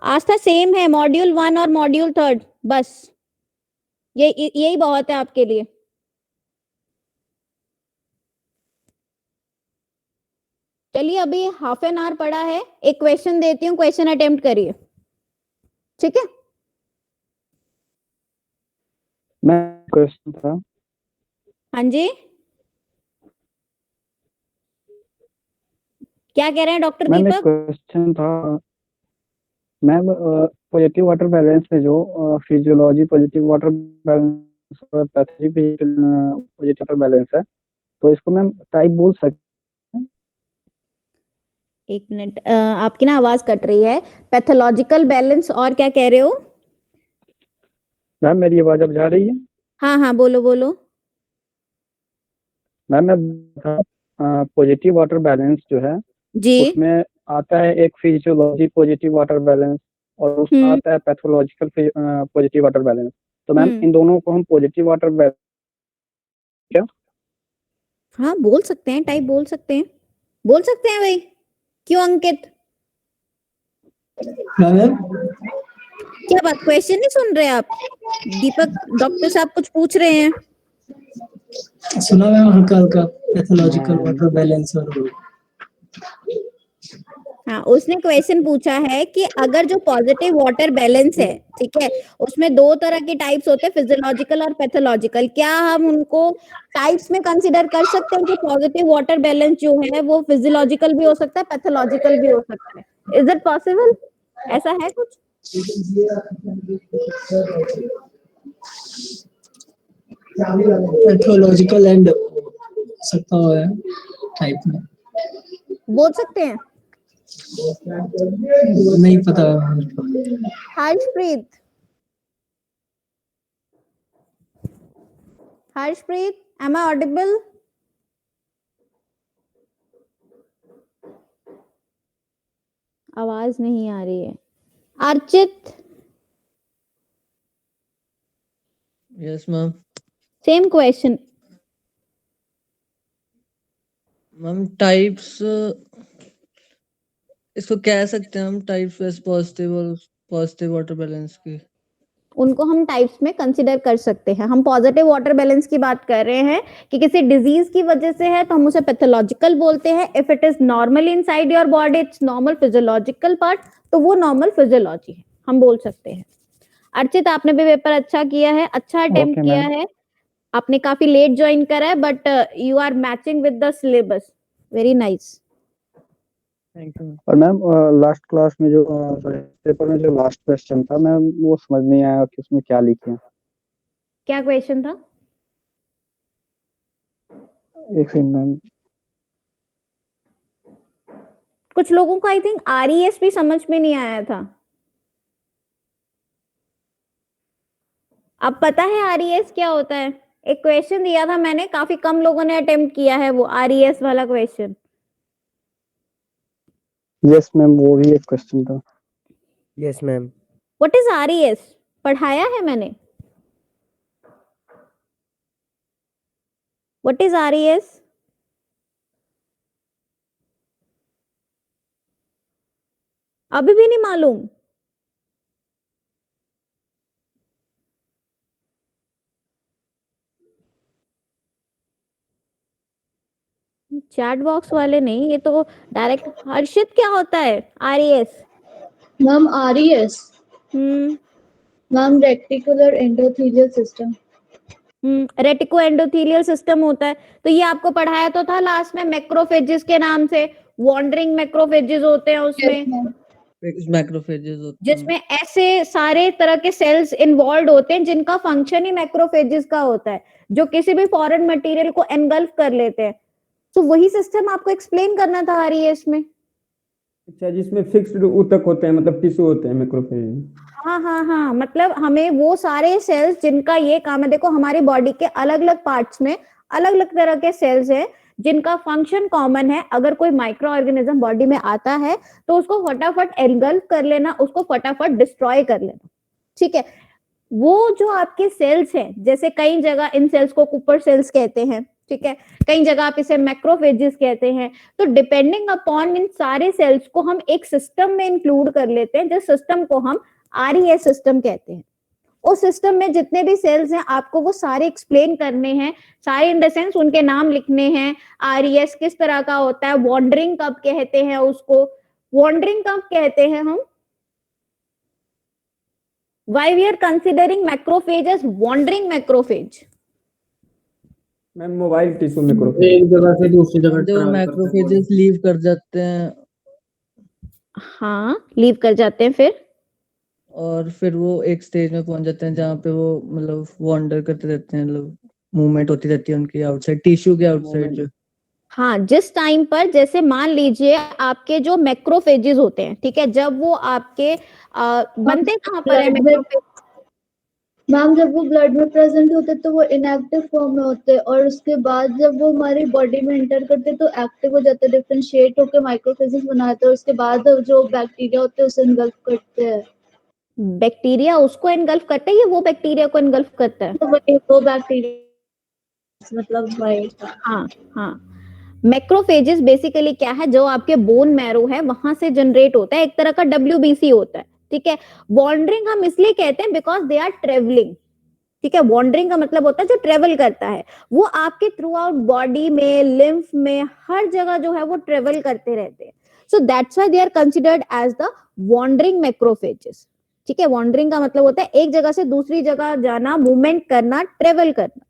आस्था सेम है, मॉड्यूल 1 और मॉड्यूल 3, बस यही बहुत है आपके लिए। चलिए अभी हाफ एन आवर पड़ा है, एक क्वेश्चन देती हूँ, क्वेश्चन अटेम्प्ट करिए। ठीक है, मैं क्वेश्चन था। हाँ जी, क्या कह रहे हैं डॉक्टर मैम एक दीपक? क्वेश्चन था मैम, पॉजिटिव वाटर बैलेंस में जो फिजियोलॉजी पॉजिटिव वाटर बैलेंस और पैथोलॉजी पॉजिटिव वाटर बैलेंस है, तो इसको मैम टाइप बोल सकते हैं? एक मिनट, आपकी ना आवाज कट रही है। पैथोलॉजिकल बैलेंस और क्या कह रहे हो? मैम मेरी आवाज अब जा रही है? हाँ हाँ, बोलो बोलो। मैम मैं पॉजिटिव वाटर बैलेंस जो है जी। उसमें आता है एक फिजियोलॉजी पॉजिटिव वाटर बैलेंस और उसमें आता है पैथोलॉजिकल पॉजिटिव वाटर बैलेंस। तो मैम इन दोनों को हम पॉजिटिव वाटर बैलेंस क्या? हाँ बोल सकते हैं, टाइप बोल सकते हैं, बोल सकते हैं भाई। क्यों अंकित, क्या बात, क्वेश्चन नहीं सुन रहे आप? दीपक डॉक्टर साहब कुछ पूछ रहे हैं। सुना मैम, हल्का हल्का पैथोलॉजिकल वाटर बैलेंस और हाँ, उसने क्वेश्चन पूछा है कि अगर जो पॉजिटिव वाटर बैलेंस है, ठीक है, उसमें 2 तरह के टाइप्स होते हैं, फिजियोलॉजिकल और पैथोलॉजिकल। क्या हम उनको टाइप्स में कंसीडर कर सकते हैं कि पॉजिटिव वाटर बैलेंस जो है वो फिजियोलॉजिकल भी हो सकता है, पैथोलॉजिकल भी हो सकता है? Is it possible? ऐसा है कुछ? पैथोलॉजिकल एंड सकता है टाइप में, बोल सकते हैं। नहीं पता। Harshpreet, Harshpreet, am I audible? आवाज नहीं आ रही है। Archit? Yes ma'am. Same question. Ma'am types इसको कह सकते हैं हम, टाइप्स पॉजिटिव और पॉजिटिव वाटर बैलेंस की। उनको हम टाइप्स में कंसीडर कर सकते हैं। हम पॉजिटिव वाटर बैलेंस की बात कर रहे हैं कि किसी डिजीज की वजह से है तो हम उसे पैथोलॉजिकल बोलते हैं। If it is normal inside your body, it's normal physiological part, तो वो नॉर्मल फिजियोलॉजी है, हम बोल सकते हैं। अर्चित आपने भी पेपर अच्छा किया है, अच्छा अटेम्प्ट किया है। आपने काफी लेट ज्वाइन करा है, but you are matching with the syllabus, very nice. Thank you. और मैम लास्ट क्लास में जो पेपर में जो लास्ट क्वेश्चन था मैम, वो समझ नहीं आया कि उसमें क्या लिखे। क्या क्वेश्चन था? एक सेकंड मैम। कुछ लोगों को आई थिंक आरईएस भी समझ में नहीं आया था। अब पता है आरईएस क्या होता है? एक क्वेश्चन दिया था मैंने, काफी कम लोगों ने अटेम्प्ट किया है वो आरईएस वाला क्वेश्चन। यस मैम, वो भी एक क्वेश्चन था। Yes ma'am. What is RES? पढ़ाया है मैंने। What is RES? अभी भी नहीं मालूम? चैट बॉक्स वाले नहीं, ये तो डायरेक्ट। हर्षित, क्या होता है RES? Ma'am RES ma'am reticular endothelial system. Reticulo endothelial system होता है। तो ये आपको पढ़ाया तो था लास्ट में मैक्रोफेजेस के नाम से। वॉन्डरिंग मैक्रोफेजेस होते हैं उसमें, मैक्रोफेजेस होते हैं जिसमें ऐसे सारे तरह के सेल्स इन्वॉल्व होते हैं जिनका फंक्शन ही मैक्रोफेजेस का होता है, जो किसी भी फॉरेन मटेरियल को एनगल्फ कर लेते हैं। तो वही सिस्टम आपको एक्सप्लेन करना था RES में। अच्छा, जिसमें फिक्स्ड ऊतक होते हैं, मतलब टिश्यू होते हैं मैक्रोफेज। हाँ हाँ हाँ, मतलब हमें वो सारे सेल्स जिनका ये काम है, देखो हमारी बॉडी के अलग अलग पार्ट्स में अलग अलग तरह के सेल्स हैं जिनका फंक्शन कॉमन है। अगर कोई माइक्रो ऑर्गेनिज्म बॉडी में आता है तो उसको फटाफट एनगल्फ कर लेना, उसको फटाफट डिस्ट्रॉय कर लेना, ठीक है। वो जो आपके सेल्स हैं, जैसे कई जगह इन सेल्स को कुपर सेल्स कहते हैं, ठीक है, कई जगह आप इसे मैक्रोफेजेस कहते हैं। तो डिपेंडिंग अपॉन इन सारे सेल्स को हम एक सिस्टम में इंक्लूड कर लेते हैं, जिस सिस्टम को हम RES सिस्टम कहते हैं। उस सिस्टम में जितने भी सेल्स हैं आपको वो सारे एक्सप्लेन करने हैं, सारे इन द सेंस उनके नाम लिखने हैं। RES किस तरह का होता है, वॉन्डरिंग कब कहते हैं उसको, वॉन्डरिंग कब कहते हैं हम, why we are considering macrophage as wandering macrophage? Ma'am mobile tissue macrophage. एक जगह से दूसरी जगह जो ट्रैवल करते हैं मैक्रोफेजेस लीव कर जाते हैं हाँ, लीव कर जाते हैं और फिर वो एक स्टेज में पहुंच जाते हैं जहाँ पे वो मतलब वॉन्डर करते रहते हैं, मतलब मूवमेंट होती रहती है उनकी आउटसाइड टिश्यू के आउटसाइड जो। हाँ, जिस टाइम पर जैसे मान लीजिए आपके जो मैक्रोफेजेस होते हैं, ठीक है, जब वो आपके बनते कहाँ पर है मैक्रोफेज? मैम जब वो ब्लड में प्रेजेंट होते तो वो इनएक्टिव फॉर्म में होते, और उसके बाद जब वो हमारी बॉडी में एंटर करते तो एक्टिव हो जाते, डिफरेंशिएट होकर माइक्रोफेजेस बनाते हैं, और उसके बाद जो बैक्टीरिया होते हैं उसे इनगल्फ करते हैं। बैक्टीरिया उसको एनगल्फ करता है, ये वो बैक्टीरिया को एनगल्फ करता है? तो वो बैक्टीरिया मतलब हाँ हाँ, मैक्रोफेजेस बेसिकली क्या है, जो आपके बोन मैरो है वहां से जनरेट होता है, एक तरह का WBC होता है, ठीक है। वॉन्डरिंग हम इसलिए कहते हैं बिकॉज दे आर ट्रेवलिंग, ठीक है। वॉन्डरिंग का मतलब होता है जो ट्रेवल करता है, वो आपके थ्रू आउट बॉडी में, लिम्फ में, हर जगह जो है वो ट्रेवल करते रहते हैं। So that's why they are considered as the wandering macrophages, ठीक है। वॉन्डरिंग का मतलब होता है एक जगह से दूसरी जगह जाना, मूवमेंट करना, ट्रेवल करना।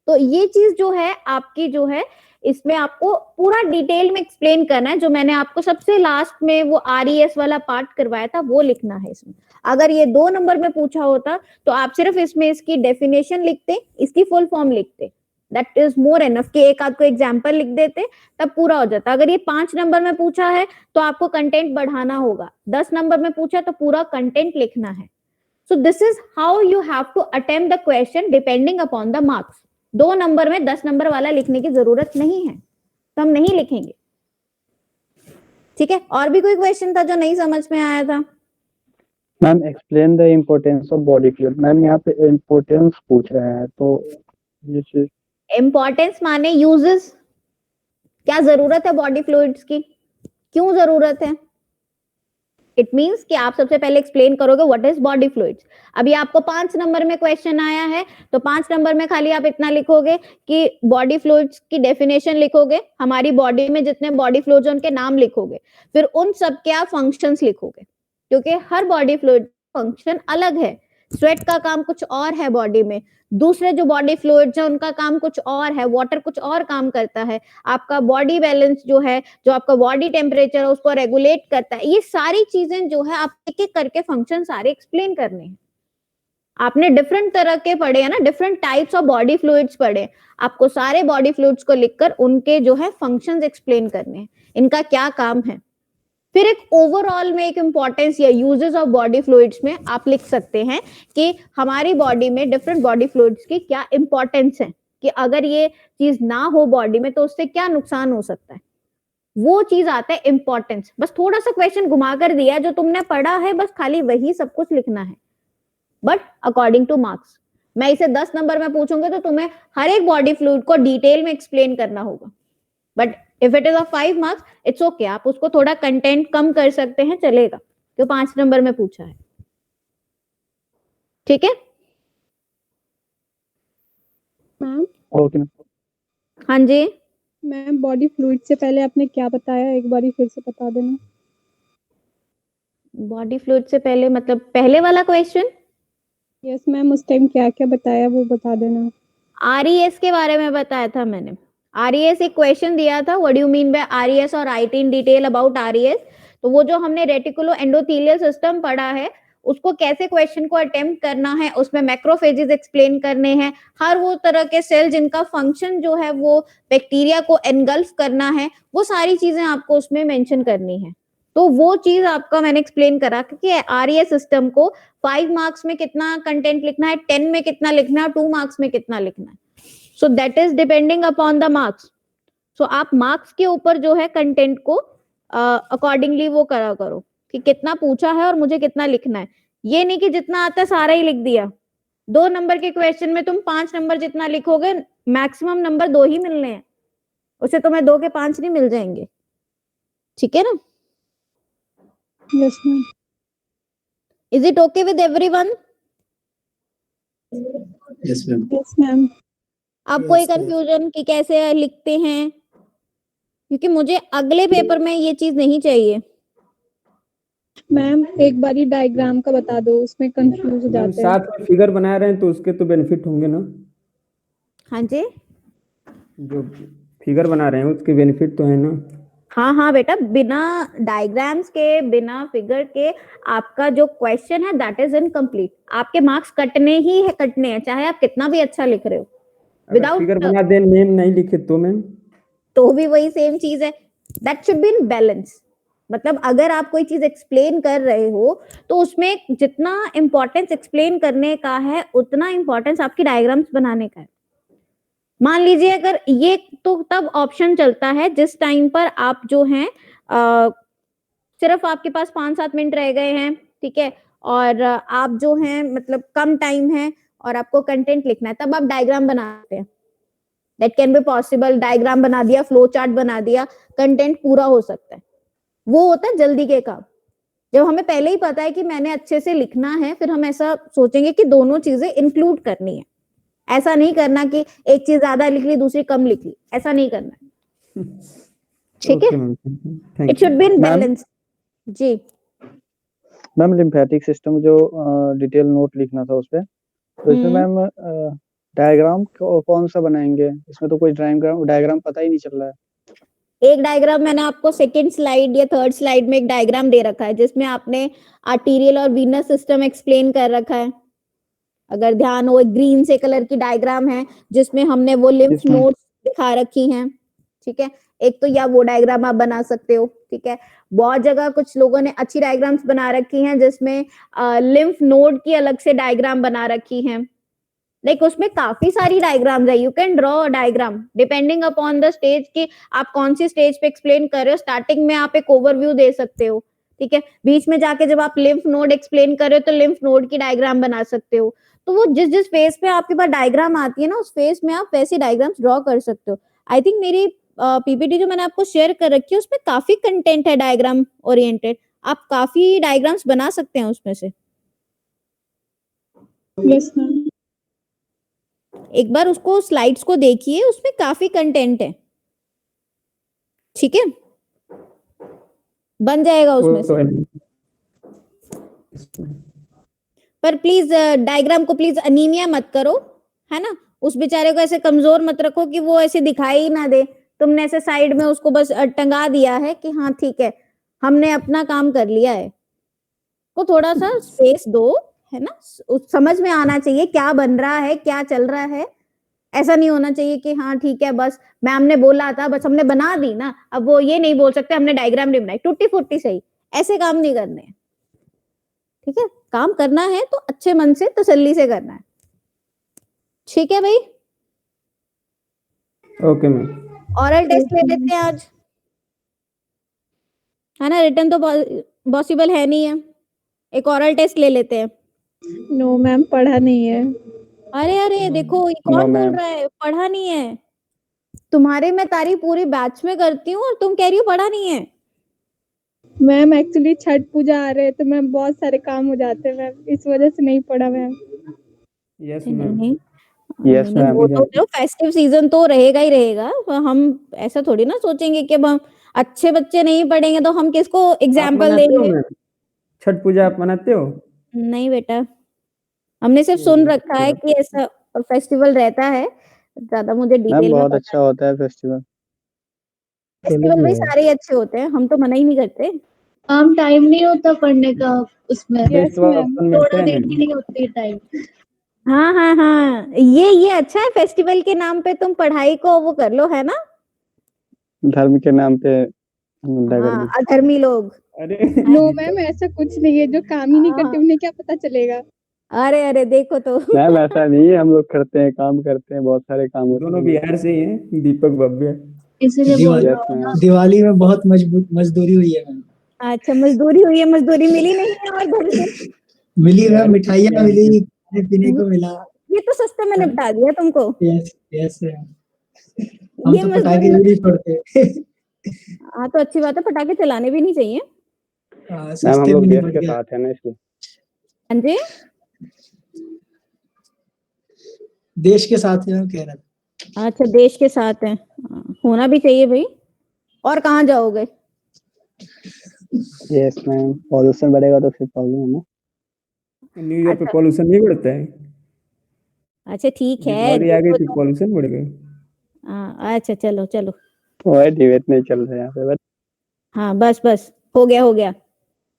तो ये चीज जो है आपकी जो है, इसमें आपको पूरा डिटेल में एक्सप्लेन करना है। जो मैंने आपको सबसे लास्ट में वो RES वाला पार्ट करवाया था वो लिखना है इसमें। अगर ये 2 नंबर में पूछा होता तो आप सिर्फ इसमें इसकी डेफिनेशन लिखते, इसकी फुल फॉर्म लिखते, दैट इज मोर एनफ। कि एक आपको एग्जाम्पल लिख देते तब पूरा हो जाता। अगर ये 5 नंबर में पूछा है तो आपको कंटेंट बढ़ाना होगा, 10 नंबर में पूछा तो पूरा कंटेंट लिखना है। So this is how you have to attempt the question depending upon the marks. 2 नंबर में 10 नंबर वाला लिखने की जरूरत नहीं है, तो हम नहीं लिखेंगे, ठीक है। और भी कोई क्वेश्चन था जो नहीं समझ में आया था? Ma'am explain the importance of body fluid. Ma'am यहाँ पे इम्पोर्टेंस पूछ रहे हैं, तो ये चीज इम्पोर्टेंस माने यूजेस, क्या जरूरत है बॉडी फ्लूइड्स की, क्यों जरूरत है। इट मींस कि आप सबसे पहले एक्सप्लेन करोगे व्हाट इज बॉडी फ्लूइड्स। अभी आपको 5 नंबर में क्वेश्चन आया है तो 5 नंबर में खाली आप इतना लिखोगे कि बॉडी फ्लूइड्स की डेफिनेशन लिखोगे, हमारी बॉडी में जितने बॉडी फ्लूइड्स उनके नाम लिखोगे, फिर उन सब के आप फंक्शंस लिखोगे, क्योंकि हर बॉडी फ्लूइड फंक्शन अलग है। स्वेट का काम कुछ और है बॉडी में, दूसरे जो बॉडी फ्लूइड्स है उनका काम कुछ और है, वाटर कुछ और काम करता है, आपका बॉडी बैलेंस जो है, जो आपका बॉडी टेम्परेचर है उसको रेगुलेट करता है। ये सारी चीजें जो है आप एक एक करके फंक्शन सारे एक्सप्लेन करने हैं। आपने डिफरेंट तरह के पढ़े है ना, different types of body fluids पढ़े, आपको सारे बॉडी फ्लूइड्स को लिखकर उनके जो है फंक्शंस एक्सप्लेन करने हैं, इनका क्या काम है। फिर एक ओवरऑल में एक इंपॉर्टेंस या यूजेस ऑफ बॉडी फ्लूइड्स में आप लिख सकते हैं कि हमारी बॉडी में डिफरेंट बॉडी फ्लूइड्स की क्या इंपॉर्टेंस है, कि अगर ये चीज ना हो बॉडी में तो उससे क्या नुकसान हो सकता है, वो चीज आता है इंपॉर्टेंस। बस थोड़ा सा क्वेश्चन घुमा कर दिया है, जो तुमने पढ़ा है बस खाली वही सब कुछ लिखना है, बट अकॉर्डिंग टू मार्क्स। मैं इसे 10 नंबर में पूछूंगी तो तुम्हें हर एक बॉडी फ्लूइड को डिटेल में एक्सप्लेन करना होगा, but if it is a 5 marks it's okay, आप उसको थोड़ा कंटेंट कम कर सकते हैं, चलेगा, जो 5 नंबर में पूछा है। ठीक है मैम ओके मैम। हाँ जी, मैम बॉडी फ्लूइड से पहले आपने क्या बताया, एक बारी फिर से बता देना। बॉडी फ्लूइड से पहले मतलब पहले वाला क्वेश्चन? यस मैम, उस टाइम क्या क्या बताया वो बता देना। आरईएस के बारे में बताया था मैंने। आरईएस एक क्वेश्चन दिया था, what do you mean by RES और write in detail about RES. तो वो जो हमने रेटिकुलो एंडोथेलियल सिस्टम पढ़ा है, उसको कैसे क्वेश्चन को अटेम्प्ट करना है, उसमें मैक्रोफेजेस एक्सप्लेन करने हैं, हर वो तरह के सेल जिनका फंक्शन जो है वो बैक्टीरिया को एनगल्फ करना है, वो सारी चीजें आपको उसमें मेंशन करनी है। तो वो चीज आपका मैंने एक्सप्लेन करा कि आरईएस सिस्टम को 5 मार्क्स में कितना कंटेंट लिखना है, 10 में कितना लिखना है, 2 मार्क्स में कितना लिखना है। So that is depending upon the marks. So आप मार्क्स के ऊपर जो है कंटेंट को अकॉर्डिंगली वो करा करो कि कितना पूछा है और मुझे कितना लिखना है। ये नहीं कि जितना आता है सारा ही लिख दिया। 2 नंबर के क्वेश्चन में तुम 5 नंबर जितना लिखोगे, मैक्सिमम नंबर 2 ही मिलने हैं, उससे तुम्हें 2 के 5 नहीं मिल जाएंगे। ठीक है ना? Yes ma'am. Is it okay with everyone? Yes ma'am. Yes ma'am. आप कोई कंफ्यूजन कि कैसे लिखते हैं? क्योंकि मुझे अगले पेपर में ये चीज नहीं चाहिए। मैम एक बारी डायग्राम का बता दो, उसमें कंफ्यूज हो मैम जाते हैं। साथ में फिगर बना रहे हैं तो उसके तो बेनिफिट होंगे ना, हाँ जी, जो फिगर बना रहे हैं उसके बेनिफिट तो है ना। हाँ हाँ बेटा, बिना डायग्राम्स के, बिना फिगर के आपका जो क्वेश्चन है दैट इज इनकम्प्लीट। आपके मार्क्स कटने ही है, कटने हैं, चाहे आप कितना भी अच्छा लिख रहे हो। अगर फिगर बना दे, नेम नहीं लिखे तो मैम? तो भी वही सेम चीज है, that should be in balance. मतलब अगर आप कोई चीज एक्सप्लेन कर रहे हो तो उसमें जितना इंपॉर्टेंस एक्सप्लेन करने का है उतना इंपॉर्टेंस आपकी डायग्राम्स बनाने का है। मान लीजिए अगर ये तो तब ऑप्शन चलता है जिस टाइम पर आप जो हैं सिर्फ आपके पास 5-7 मिनट रह गए हैं, ठीक है, और आप जो हैं मतलब कम टाइम है और आपको कंटेंट लिखना है, तब आप डायग्राम बनाते हैं। That can be possible. Diagram बना दिया, फ्लो चार्ट बना दिया, कंटेंट पूरा हो सकता है। वो होता है जल्दी के काम। जब हमें पहले ही पता है कि मैंने अच्छे से लिखना है, फिर हम ऐसा सोचेंगे कि दोनों चीजें इंक्लूड करनी है। ऐसा नहीं करना कि एक चीज ज्यादा लिख ली दूसरी कम लिख ली, ऐसा नहीं करना है। ठीक है, okay ma'am, thank it should be in balance. जी मैम लिम्फेटिक सिस्टम जो डिटेल नोट लिखना था उस पे, तो इसमें मैम डायग्राम कौन सा बनाएंगे? इसमें तो कोई डायग्राम पता ही नहीं चल रहा है। एक डायग्राम मैंने आपको सेकंड स्लाइड या थर्ड स्लाइड में एक डायग्राम दे रखा है जिसमें आपने आर्टीरियल और वीनस सिस्टम एक्सप्लेन कर रखा है। अगर ध्यान हो, एक ग्रीन से कलर की डायग्राम है जिसमें हमने वो लिम्फ Yes, ma'am. नोड्स दिखा रखी हैं। ठीक है, एक तो या वो डायग्राम आप बना सकते हो। ठीक है, बहुत जगह कुछ लोगों ने अच्छी डायग्राम्स बना रखी हैं जिसमें लिम्फ नोड की अलग से डायग्राम बना रखी हैं। लाइक उसमें काफी सारी डायग्राम्स है। You can draw a diagram depending upon the stage कि आप कौन सी स्टेज पे एक्सप्लेन कर रहे हो। स्टार्टिंग में आप एक ओवरव्यू दे सकते हो, ठीक है, बीच में जाके जब आप लिम्फ नोड एक्सप्लेन कर रहे हो तो लिम्फ नोड की डायग्राम बना सकते हो। तो वो जिस जिस फेज पे आपके पास डायग्राम आती है ना, उस फेज में आप वैसी डायग्राम्स ड्रॉ कर सकते हो। आई थिंक मेरी पीपीटी जो मैंने आपको शेयर कर रखी है उसमें काफी कंटेंट है डायग्राम ओरिएंटेड। आप काफी डायग्राम्स बना सकते हैं उसमें से। Yes ma'am. एक बार उसको स्लाइड्स को देखिए, उसमें काफी कंटेंट है। ठीक है, बन जाएगा उसमें से। पर प्लीज डायग्राम को प्लीज अनीमिया मत करो, है ना। उस बेचारे को ऐसे कमजोर मत रखो कि वो ऐसे दिखाई ही ना दे। तुमने ऐसे साइड में उसको बस टंगा दिया है कि हाँ ठीक है हमने अपना काम कर लिया है। को थोड़ा सा स्पेस दो, है ना। समझ में आना चाहिए क्या बन रहा है, क्या चल रहा है। ऐसा नहीं होना चाहिए कि हाँ ठीक है बस मैम ने बोला था बस हमने बना दी ना, अब वो ये नहीं बोल सकते हमने डायग्राम नहीं बनाई, टूटी फूटी सही। ऐसे काम नहीं करने हैं, ठीक है। काम करना है तो अच्छे मन से तसल्ली से करना है। ठीक है भाई, ओके मैम। ऑरल टेस्ट ले लेते हैं आज, है ना। रिटर्न तो पॉसिबल है नहीं है, एक ऑरल टेस्ट ले लेते हैं। नो मैम, पढ़ा नहीं है। अरे अरे देखो ये नो कौन बोल मैम। रहा है पढ़ा नहीं है। तुम्हारे मैं तारीफ पूरी बैच में करती हूँ और तुम कह रही हो पढ़ा नहीं है। मैम एक्चुअली छठ पूजा आ रहे हैं तो मैम बहुत सारे काम हो जाते हैं मैम, इस वजह से नहीं पढ़ा मैम। यस नहीं मैम। नहीं यस नहीं, मैम। वो तो जो फेस्टिव सीजन तो रहेगा ही रहेगा। हम ऐसा थोड़ी ना सोचेंगे कि अब हम अच्छे बच्चे नहीं पढ़ेंगे तो हम किसको आप एग्जाम्पल मनाते हो देंगे। मैम? छठ पूजा आप मनाते हो? नहीं बेटा, हमने सिर्फ सुन रखा है कि ऐसा फेस्टिवल रहता है, ज्यादा मुझे मैम डिटेल में बहुत पता अच्छा होता है फेस्टिवल। फेस्टिवल भाई सारे ही अच्छे होते हैं, हम तो मना ही नहीं करते। मैम टाइम नहीं होता पढ़ने का उसमें, यस तो मैम। ऑप्शन मिलते थोड़ा हैं देर मैम। की नहीं होती है टाइम। हाँ हाँ हाँ, ये अच्छा है, फेस्टिवल के नाम पे तुम पढ़ाई को वो कर लो, है ना। धर्म के नाम पे गुंडा कर हाँ दी। अधर्मी लोग। अरे नो मैम ऐसा कुछ नहीं है, जो काम ही नहीं करते हाँ, उन्हें क्या पता चलेगा। अरे अरे देखो तो मैम ऐसा नहीं है, हम लोग करते हैं, काम करते हैं, बहुत सारे काम होते दोनों हैं। बिहार से ही हैं, दीपक भव्य। इसीलिए बोल दिवाली रहा यस हूँ ना। मैम। दिवाली में बहुत मजबूत मजदूरी हुई है मैम। अच्छा मजदूरी हुई है, मजदूरी मिली नहीं है और घर से मिली यार मैम, मिठाइयाँ मिली, खाने पीने को मिला। ये तो सस्ते में निपटा दिया तुमको। Yes yes ma'am. हम ये तो मजदूरी पटाखे भी नहीं छोड़ते। हाँ तो अच्छी बात है, पटाखे चलाने भी नहीं चाहिए। मैम हम सस्ते लोग में देश निपट के गया। साथ है ना, इसलिए। हाँ जी, देश के साथ है कह रहा था। अच्छा देश के साथ है, होना भी चाहिए भाई। और कहाँ जाओगे? यस मैम, पॉल्यूशन बढ़ेगा तो फिर प्रॉब्लम है ना। न्यू ईयर पे अच्छा पॉल्यूशन नहीं बढ़ता है? अच्छा ठीक है दिवाली आ गई देखो थी, तो। पॉल्यूशन बढ़ गई। अच्छा चलो चलो, वो डिबेट नहीं चल रहा है यहाँ पे, बट हाँ बस बस हो गया हो गया।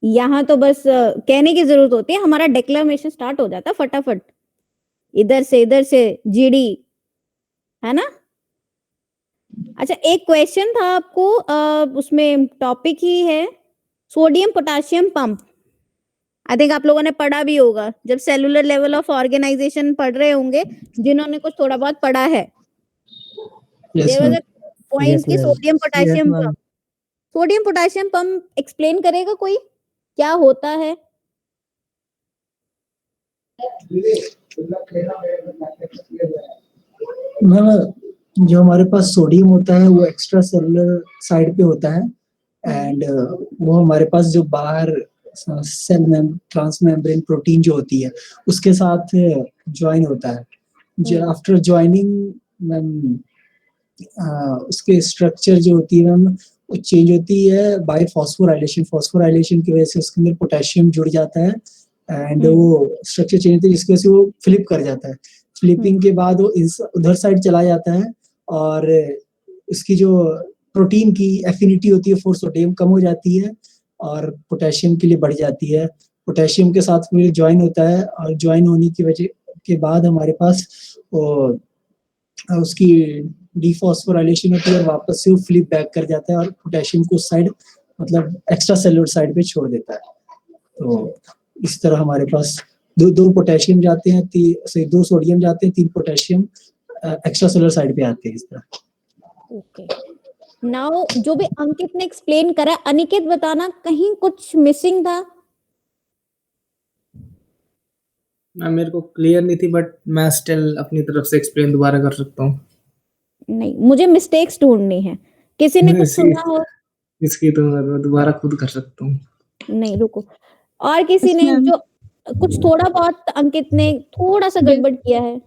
यहाँ तो बस कहने की जरूरत होती है, हमारा डिक्लेमेशन स्टार्ट हो जाता है फटाफट, इधर से जीडी, है ना। अच्छा एक क्वेश्चन था आपको, उसमें टॉपिक ही है sodium potassium pump. I think आप लोगों ने पढ़ा भी होगा जब सेलुलर लेवल ऑफ ऑर्गेनाइजेशन पढ़ रहे होंगे, जिन्होंने कुछ थोड़ा बहुत पढ़ा है। Yes there was ma'am. A point yes की ma'am. Sodium potassium pump. Sodium potassium pump explain करेगा कोई, क्या होता है? मैम जो हमारे पास सोडियम होता है वो एक्स्ट्रा सेलुलर साइड पे होता है, एंड वो हमारे पास जो बाहर सेल में ट्रांसमेम्ब्रेन प्रोटीन जो होती है उसके साथ ज्वाइन होता है। जो आफ्टर ज्वाइनिंग मैम उसके स्ट्रक्चर जो होती है मैम वो चेंज होती है बाय फॉस्फोराइलेशन। फॉस्फोराइलेशन की वजह से उसके अंदर पोटेशियम जुड़ जाता है एंड वो स्ट्रक्चर चेंज होती है जिसकी वजह से वो फ्लिप कर जाता है। फ्लिपिंग के बाद वो उधर साइड चला जाता है और इसकी जो प्रोटीन की एफिनिटी होती है फॉर सोडियम कम हो जाती है और पोटेशियम के लिए बढ़ जाती है। पोटेशियम के साथ फिर ज्वाइन होता है और ज्वाइन होने की वजह के बाद हमारे पास वो उसकी डिफॉस्फोराइलेशन होती है और वापस से वो फ्लिप बैक कर जाता है और पोटेशियम को उस साइड मतलब एक्स्ट्रा सेलुलर साइड पे छोड़ देता है। तो इस तरह हमारे पास दो पोटेशियम जाते हैं, दो सोडियम जाते हैं, 3 पोटेशियम एक्स्ट्रा सेलुलर साइड पे आते हैं इस तरह। ओके नाउ जो भी अंकित ने एक्सप्लेन करा, अनिकेत बताना कहीं कुछ मिसिंग था? मैम मेरे को क्लियर नहीं थी, बट मैं स्टिल अपनी तरफ से एक्सप्लेन दोबारा कर सकता हूँ। नहीं मुझे मिस्टेक्स ढूंढनी है, किसी ने कुछ सुना हो? इसकी तो मैं दोबारा खुद कर सकता हूँ। नहीं रुको, और किसी Yes, ने ma'am. जो कुछ थोड़ा बहुत अंकित ने थोड़ा सा गड़बड़ किया है।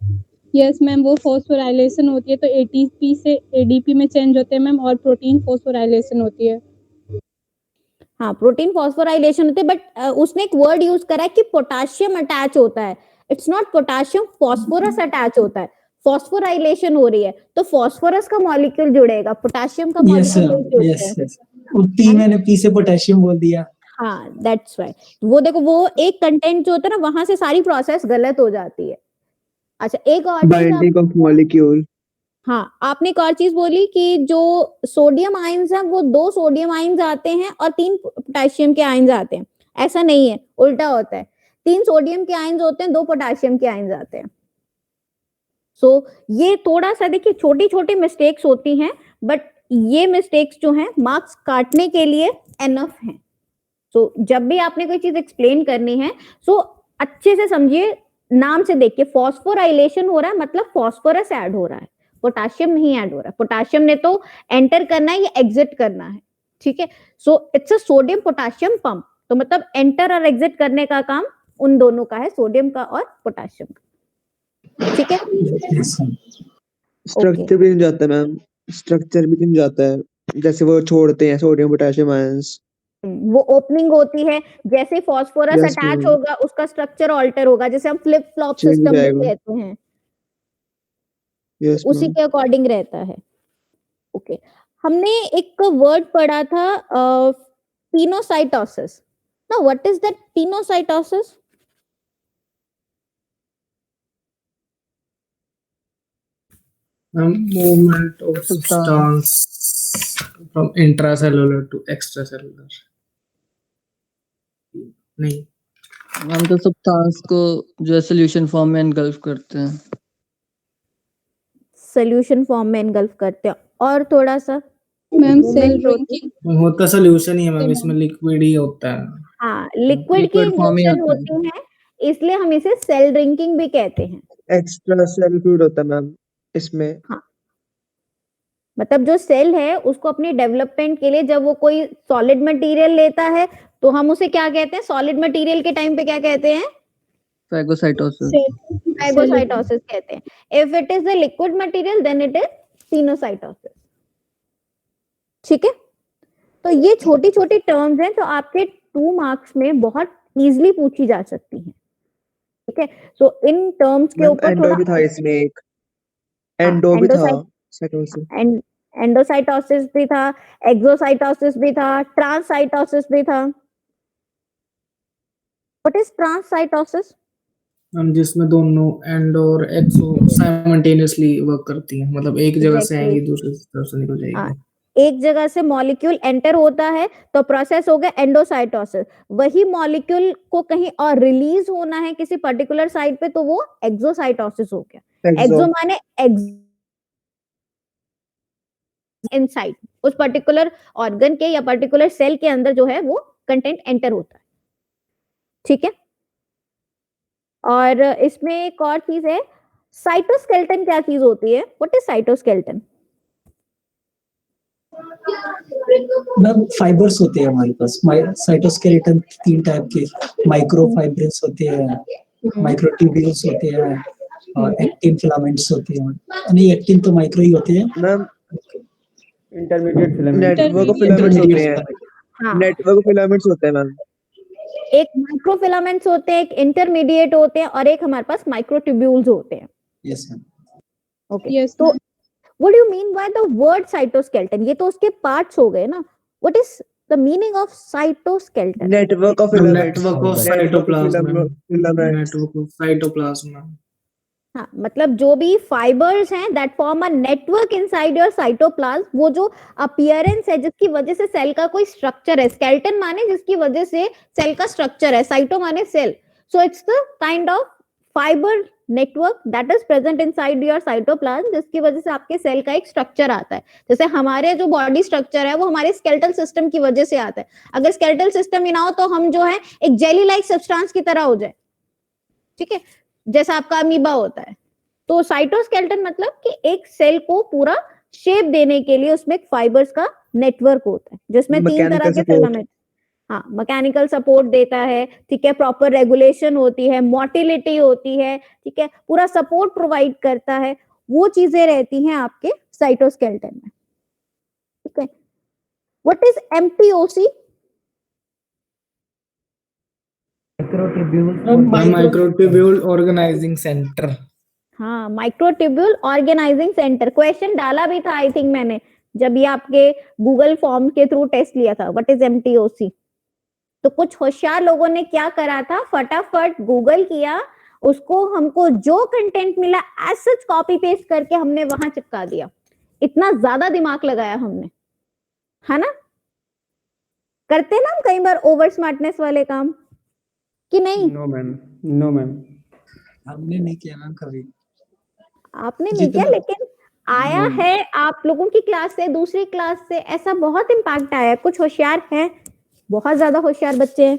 यस मैम, वो फॉस्फोराइलेशन होती है तो एटीपी से एडीपी में चेंज होते हैं मैम, और प्रोटीन फॉस्फोराइलेशन होती है। हाँ प्रोटीन फॉस्फोराइलेशन होते हैं, बट उसने एक वर्ड यूज करा है कि पोटाशियम अटैच होता है। It's not potassium, phosphorus attach होता है। फॉस्फोराइलेशन हो रही है तो फॉस्फोरस का मॉलिक्यूल जुड़ेगा, पोटाशियम का यस मॉलिक्यूल नहीं जुड़ता यस है। यस। पी मैंने पी से पोटेशियम बोल दिया। हाँ दैट्स राइट। वो देखो वो एक कंटेंट जो होता है ना, वहां से सारी प्रोसेस गलत हो जाती है। अच्छा एक और चीज बाइंडिंग ऑफ मॉलिक्यूल। हाँ आपने एक और चीज बोली कि जो सोडियम आयंस हैं वो 2 सोडियम आयंस आते हैं और 3 पोटेशियम के आयंस आते हैं। ऐसा नहीं है, उल्टा होता है। 3 सोडियम के आयंस होते हैं, 2 पोटेशियम के आयंस आते हैं। सो ये थोड़ा सा देखिए छोटी छोटी मिस्टेक्स होती हैं, बट ये मिस्टेक्स जो हैं मार्क्स काटने के लिए एनफ हैं। सो जब भी आपने कोई चीज एक्सप्लेन करनी है सो अच्छे से समझिए, नाम से देखिए फॉस्फोराइलेशन हो रहा है, मतलब फॉस्फोरस ऐड हो रहा है, पोटाशियम नहीं ऐड हो रहा है। पोटाशियम ने तो एंटर करना है या एग्जिट करना है, ठीक है। So it's a sodium potassium pump, तो मतलब एंटर और एग्जिट करने का काम उन दोनों का है, सोडियम का और पोटाशियम का, ठीक है। स्ट्रक्चर भी नहीं जाता मैम, स्ट्रक्चर भी नहीं जाता है, जैसे वो छोड़ते हैं सोडियम पोटेशियम आयंस, वो ओपनिंग होती है, जैसे फॉस्फोरस Yes, अटैच ma'am. होगा उसका स्ट्रक्चर ऑल्टर होगा, जैसे हम फ्लिप फ्लॉप Change सिस्टम भी जाएगा। कहते हैं, यस उसी मैम। के अकॉर्डिंग रहता है। ओके, हमने एक वर्ड पढ़ा था pinocytosis. Now what is that pinocytosis? Movement of substance from intracellular to extracellular. नहीं, हम तो सब्सटेंस को जो है सोल्यूशन फॉर्म में एनगल्फ करते हैं। सोल्यूशन फॉर्म में एनगल्फ करते हैं, और थोड़ा सा मैम सेल movement होती है। ड्रिंकिंग होता सोल्यूशन ही है मैम, इसमें लिक्विड ही होता है। हाँ, लिक्विड की लिक्विड फॉर्म ही इंजेक्शन होता है। होती है, इसलिए हम इसे सेल ड्रिंकिंग भी कहते हैं। एक्स्ट्रा सेल फ्लूइड होता है मैम इसमें। हाँ, मतलब जो सेल है उसको अपनी डेवलपमेंट के लिए जब वो कोई सॉलिड मटेरियल लेता है तो हम उसे क्या कहते हैं? सॉलिड मटेरियल के टाइम पे क्या कहते हैं? फैगोसाइटोसिस। फैगोसाइटोसिस कहते हैं। If it is a liquid material then it is pinocytosis, ठीक है। तो ये छोटी छोटी टर्म्स हैं जो आपके 2 मार्क्स में बहुत इजीली पूछी जा सकती हैं, ठीक है। सो इन टर्म्स के मैम ऊपर एंडो थोड़ा भी था इसमें एक, एंडो भी था, साइटोसिस। एंडोसाइटोसिस भी था, एक्सोसाइटोसिस भी था, ट्रांससाइटोसिस भी था। What is transcytosis? हम जिसमें दोनों एंड और एक्सो साइमल्टेनियसली वर्क करती हैं, मतलब एक जगह से Exactly. आएंगी दूसरी तरफ से निकल जाएगी। एक जगह से मॉलिक्यूल एंटर होता है तो प्रोसेस हो गया एंडोसाइटोसिस। वही मॉलिक्यूल को कहीं और रिलीज होना है किसी पर्टिकुलर साइट पे तो वो एक्सोसाइटोसिस हो गया। एक्सो माने इनसाइड, उस पर्टिकुलर ऑर्गन के या पर्टिकुलर सेल के अंदर जो है वो कंटेंट एंटर होता है, ठीक है। और इसमें एक और चीज है, साइटोस्केलेटन क्या चीज होती है? What is cytoskeleton? Ma'am fibres होते हैं हमारे पास, साइटोस्केलेटन 3 टाइप के, माइक्रोफाइब्रिल्स होते हैं, माइक्रोट्यूब्यूल्स होते हैं और एक्टिन फिलामेंट्स होते हैं। नहीं, एक्टिन तो माइक्रो ही होते हैं ma'am intermediate filament, network of filaments होते हैं, हाँ, नेटवर्क ऑफ फिलामेंट्स होते हैं मैम। एक माइक्रोफिलामेंट्स होते हैं, एक इंटरमीडिएट होते हैं और एक हमारे पास माइक्रोट्यूब्यूल्स होते हैं। Yes ma'am. ओके, Yes, तो what do you mean by the word cytoskeleton? ये तो उसके पार्ट्स हो गए ना। What is the meaning of cytoskeleton? Network of filaments, network of cytoplasm, network of cytoplasm. हाँ, मतलब जो भी फाइबर्स हैं that form a network inside your cytoplasm, वो जो अपीयरेंस है जिसकी वजह से सेल का कोई स्ट्रक्चर है, स्केलेटन माने जिसकी वजह से सेल का स्ट्रक्चर है, साइटो माने cell, so it's the kind of fibre network that is present inside your cytoplasm, जिसकी वजह से आपके सेल का एक स्ट्रक्चर आता है। जैसे हमारे जो बॉडी स्ट्रक्चर है वो हमारे स्केलेटल सिस्टम की वजह से आता है। अगर स्केलेटल सिस्टम ही ना हो तो हम जो है एक जेली लाइक सब्सटेंस की तरह हो जाए, ठीक है, जैसा आपका अमीबा होता है। तो साइटोस्केलेटन मतलब कि एक सेल को पूरा शेप देने के लिए उसमें एक फाइबर्स का नेटवर्क होता है जिसमें 3 तरह के फिलामेंट, हाँ, मैकेनिकल सपोर्ट देता है, ठीक है, प्रॉपर रेगुलेशन होती है, मोटिलिटी होती है, ठीक है, पूरा सपोर्ट प्रोवाइड करता है, वो चीजें रहती हैं आपके साइटोस्केलेटन में, ठीक है। What is MTOC? Microtubule organising centre. हाँ, माइक्रोट्यूब्यूल ऑर्गेनाइजिंग सेंटर। क्वेश्चन डाला भी था आई थिंक मैंने जब ये आपके गूगल फॉर्म के थ्रू टेस्ट लिया था, व्हाट इज एमटीओसी। तो कुछ होशियार लोगों ने क्या करा था, फटाफट गूगल किया, उसको हमको जो कंटेंट मिला एज सच कॉपी पेस्ट करके हमने वहां चिपका दिया। इतना ज्यादा दिमाग लगाया हमने, है ना। करते ना हम कई बार ओवर स्मार्टनेस वाले काम कि नहीं? नो मैम, नो मैम, हमने नहीं किया मैम कभी। आपने नहीं किया, लेकिन आया है आप लोगों की क्लास से, दूसरी क्लास से, ऐसा बहुत इम्पैक्ट आया। कुछ होशियार है, बहुत ज्यादा होशियार बच्चे हैं,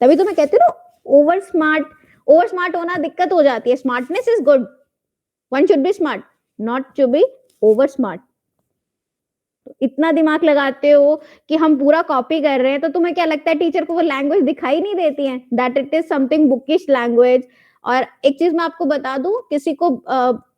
तभी तो मैं कहती हूँ ओवर स्मार्ट, ओवर स्मार्ट होना दिक्कत हो जाती है. Smartness is good, one should be smart, not to be over smart. इतना दिमाग लगाते हो कि हम पूरा कॉपी कर रहे हैं, तो तुम्हें क्या लगता है टीचर को वो लैंग्वेज दिखाई नहीं देती है, that it is something bookish language. और एक चीज मैं आपको बता दूं, किसी को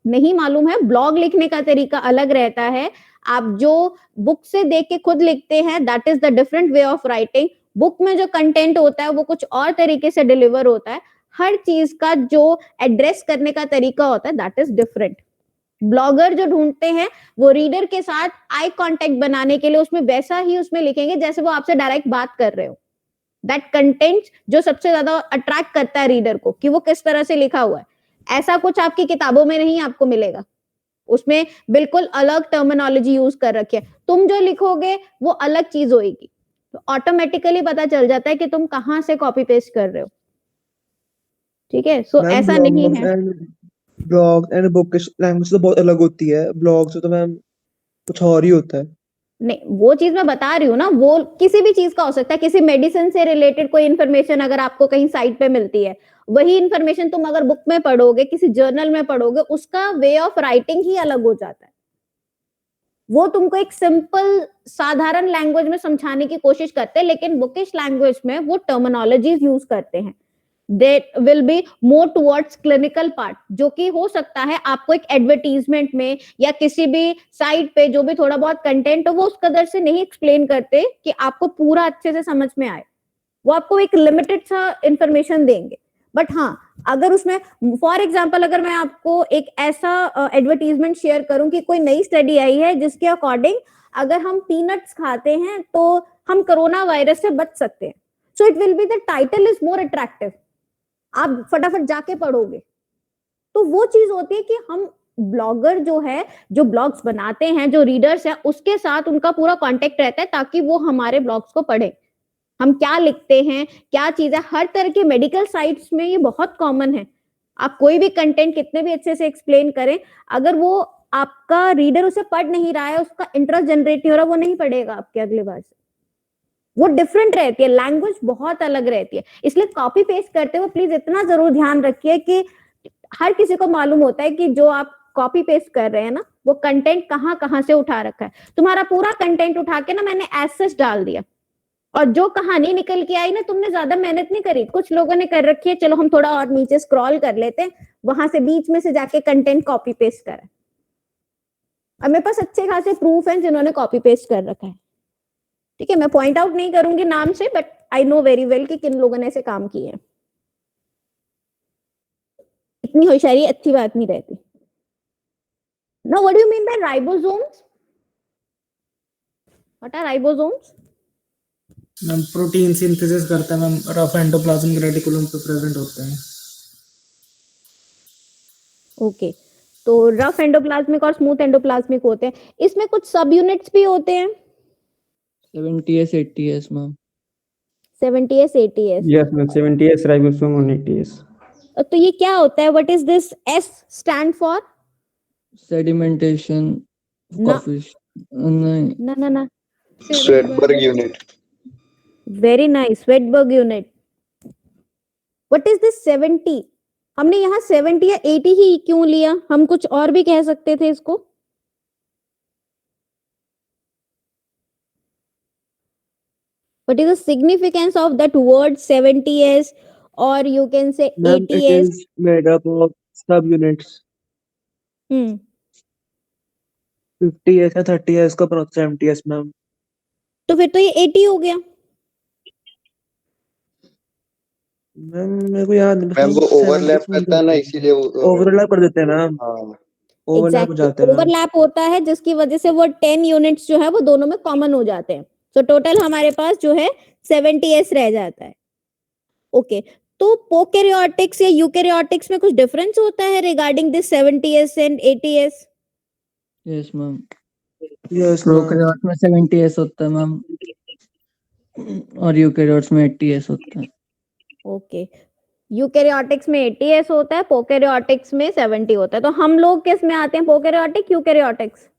नहीं मालूम है, ब्लॉग लिखने का तरीका अलग रहता है. आप जो बुक से देख के खुद लिखते हैं, that is the different way of writing. Book में जो कंटेंट होता है वो कुछ और तरीके से डिलीवर होता है. हर चीज का जो एड्रेस करने का तरीका होता है दैट इज डिफरेंट. ब्लॉगर जो ढूंढते हैं वो रीडर के साथ आई कांटेक्ट बनाने के लिए उसमें वैसा ही उसमें लिखेंगे जैसे वो आपसे डायरेक्ट बात कर रहे हो. दैट कंटेंट जो सबसे ज्यादा अट्रैक्ट करता है रीडर को कि वो किस तरह से लिखा हुआ है, ऐसा कुछ आपकी किताबों में नहीं आपको मिलेगा. उसमें बिल्कुल अलग टर्मिनोलॉजी यूज कर रखी है. तुम जो लिखोगे वो अलग चीज होगी, तो ऑटोमेटिकली पता चल जाता है कि तुम कहाँ से कॉपी पेस्ट कर रहे हो. ठीक है, सो ऐसा नहीं है. ब्लॉग एंड बुकिश लैंग्वेज तो बहुत अलग होती है. ब्लॉग से तो मैम कुछ और ही होता है. नहीं, वो चीज मैं बता रही हूँ ना, वो किसी भी चीज का हो सकता है. किसी मेडिसिन से रिलेटेड कोई इन्फॉर्मेशन अगर आपको कहीं साइट पे मिलती है, वही इन्फॉर्मेशन तुम अगर बुक में पढ़ोगे, किसी जर्नल में पढ़ोगे, उसका वे ऑफ राइटिंग ही अलग हो जाता है. वो तुमको एक सिंपल साधारण लैंग्वेज में समझाने की कोशिश करते हैं, लेकिन बुकिश लैंग्वेज में वो टर्मिनोलॉजीज यूज करते हैं. That will be more towards clinical part, जो कि हो सकता है आपको एक एडवर्टीजमेंट में या किसी भी साइट पे जो भी थोड़ा बहुत कंटेंट हो वो उस कदर से नहीं एक्सप्लेन करते कि आपको पूरा अच्छे से समझ में आए. वो आपको एक लिमिटेड सा इंफॉर्मेशन देंगे. बट हाँ, अगर उसमें फॉर एग्जांपल अगर मैं आपको एक ऐसा एडवर्टीजमेंट शेयर करूं कि कोई नई स्टडी आई है जिसके अकॉर्डिंग अगर हम पीनट्स खाते हैं तो हम कोरोना वायरस से बच सकते हैं, so it will be the title is more attractive. आप फटाफट जाके पढ़ोगे. तो वो चीज होती है कि हम ब्लॉगर जो है, जो ब्लॉग्स बनाते हैं, जो रीडर्स हैं, उसके साथ उनका पूरा कांटेक्ट रहता है ताकि वो हमारे ब्लॉग्स को पढ़े. हम क्या लिखते हैं, क्या चीज है, हर तरह के मेडिकल साइट्स में ये बहुत कॉमन है. आप कोई भी कंटेंट कितने भी अच्छे से एक्सप्लेन करें, अगर वो आपका रीडर उसे पढ़ नहीं रहा है, उसका इंटरेस्ट जनरेट नहीं हो रहा, वो नहीं पढ़ेगा आपके अगली बार से. वो डिफरेंट रहती है, लैंग्वेज बहुत अलग रहती है. इसलिए कॉपी पेस्ट करते हुए प्लीज इतना जरूर ध्यान रखिए कि हर किसी को मालूम होता है कि जो आप कॉपी पेस्ट कर रहे हैं ना, वो कंटेंट कहाँ कहाँ से उठा रखा है. तुम्हारा पूरा कंटेंट उठा के ना मैंने एज सच डाल दिया, और जो कहानी निकल के आई ना, तुमने ज्यादा मेहनत नहीं करी. कुछ लोगों ने कर रखी है, चलो हम थोड़ा और नीचे स्क्रॉल कर लेते हैं, वहां से बीच में से जाके कंटेंट कॉपी पेस्ट करा. और मेरे पास अच्छे खासे प्रूफ हैं जिन्होंने कॉपी पेस्ट कर रखा है. ठीक है, मैं पॉइंट आउट नहीं करूंगी नाम से, but I know very well कि किन लोगों ने ऐसे काम किए हैं. इतनी होशियारी अच्छी बात नहीं रहती. Now, what do you mean by ribosomes? What are ribosomes? Ma'am protein synthesis करता है मैम, रफ एंडोप्लाज्मिक रेटिकुलम पे प्रेजेंट होते हैं. ओके, तो रफ एंडोप्लाज्मिक और स्मूथ एंडोप्लाज्मिक होते हैं. इसमें कुछ सब यूनिट्स भी होते हैं. 70s 80s ma'am. 70s 80s. Yes, ma'am. 70s ribosome on 80s. तो ये क्या होता है? What is this S stand for? Sedimentation ना. नहीं. ना. Svedberg unit. Very nice, Svedberg unit. What is this 70? हमने यहाँ 70 या 80 ही क्यों लिया? हम कुछ और भी कह सकते थे इसको. What is the significance of that word 70s, or you can say Ma'am, it 80s? is made up of sub-units. 50s या 30s का प्रोसेस 70s मैम. तो फिर तो ये 80 हो गया. मैम मेरे को याद नहीं. मैम वो ओवरलैप करता है ना, इसीलिए ओवरलैप कर देते हैं ना. हाँ, ओवरलैप हो जाते हैं. ओवरलैप होता है जिसकी वजह से वो 10 यूनिट्स जो है वो दोनों में कॉमन हो जाते हैं. तो टोटल हमारे पास जो है 70s रह जाता है. ओके, तो प्रोकैरियोटिक्स या यूकैरियोटिक्स में कुछ डिफरेंस होता है regarding this 70s and 80s? Yes ma'am. Yes, prokaryote में 70s होता है मैम, और यूकैरियोट्स में 80s होता है. ओके, यूकैरियोटिक्स में 80s होता है, प्रोकैरियोटिक्स में 70 होता है. तो हम लोग किस में आते हैं, प्रोकैरियोटिक यूकैरियोटिक्स?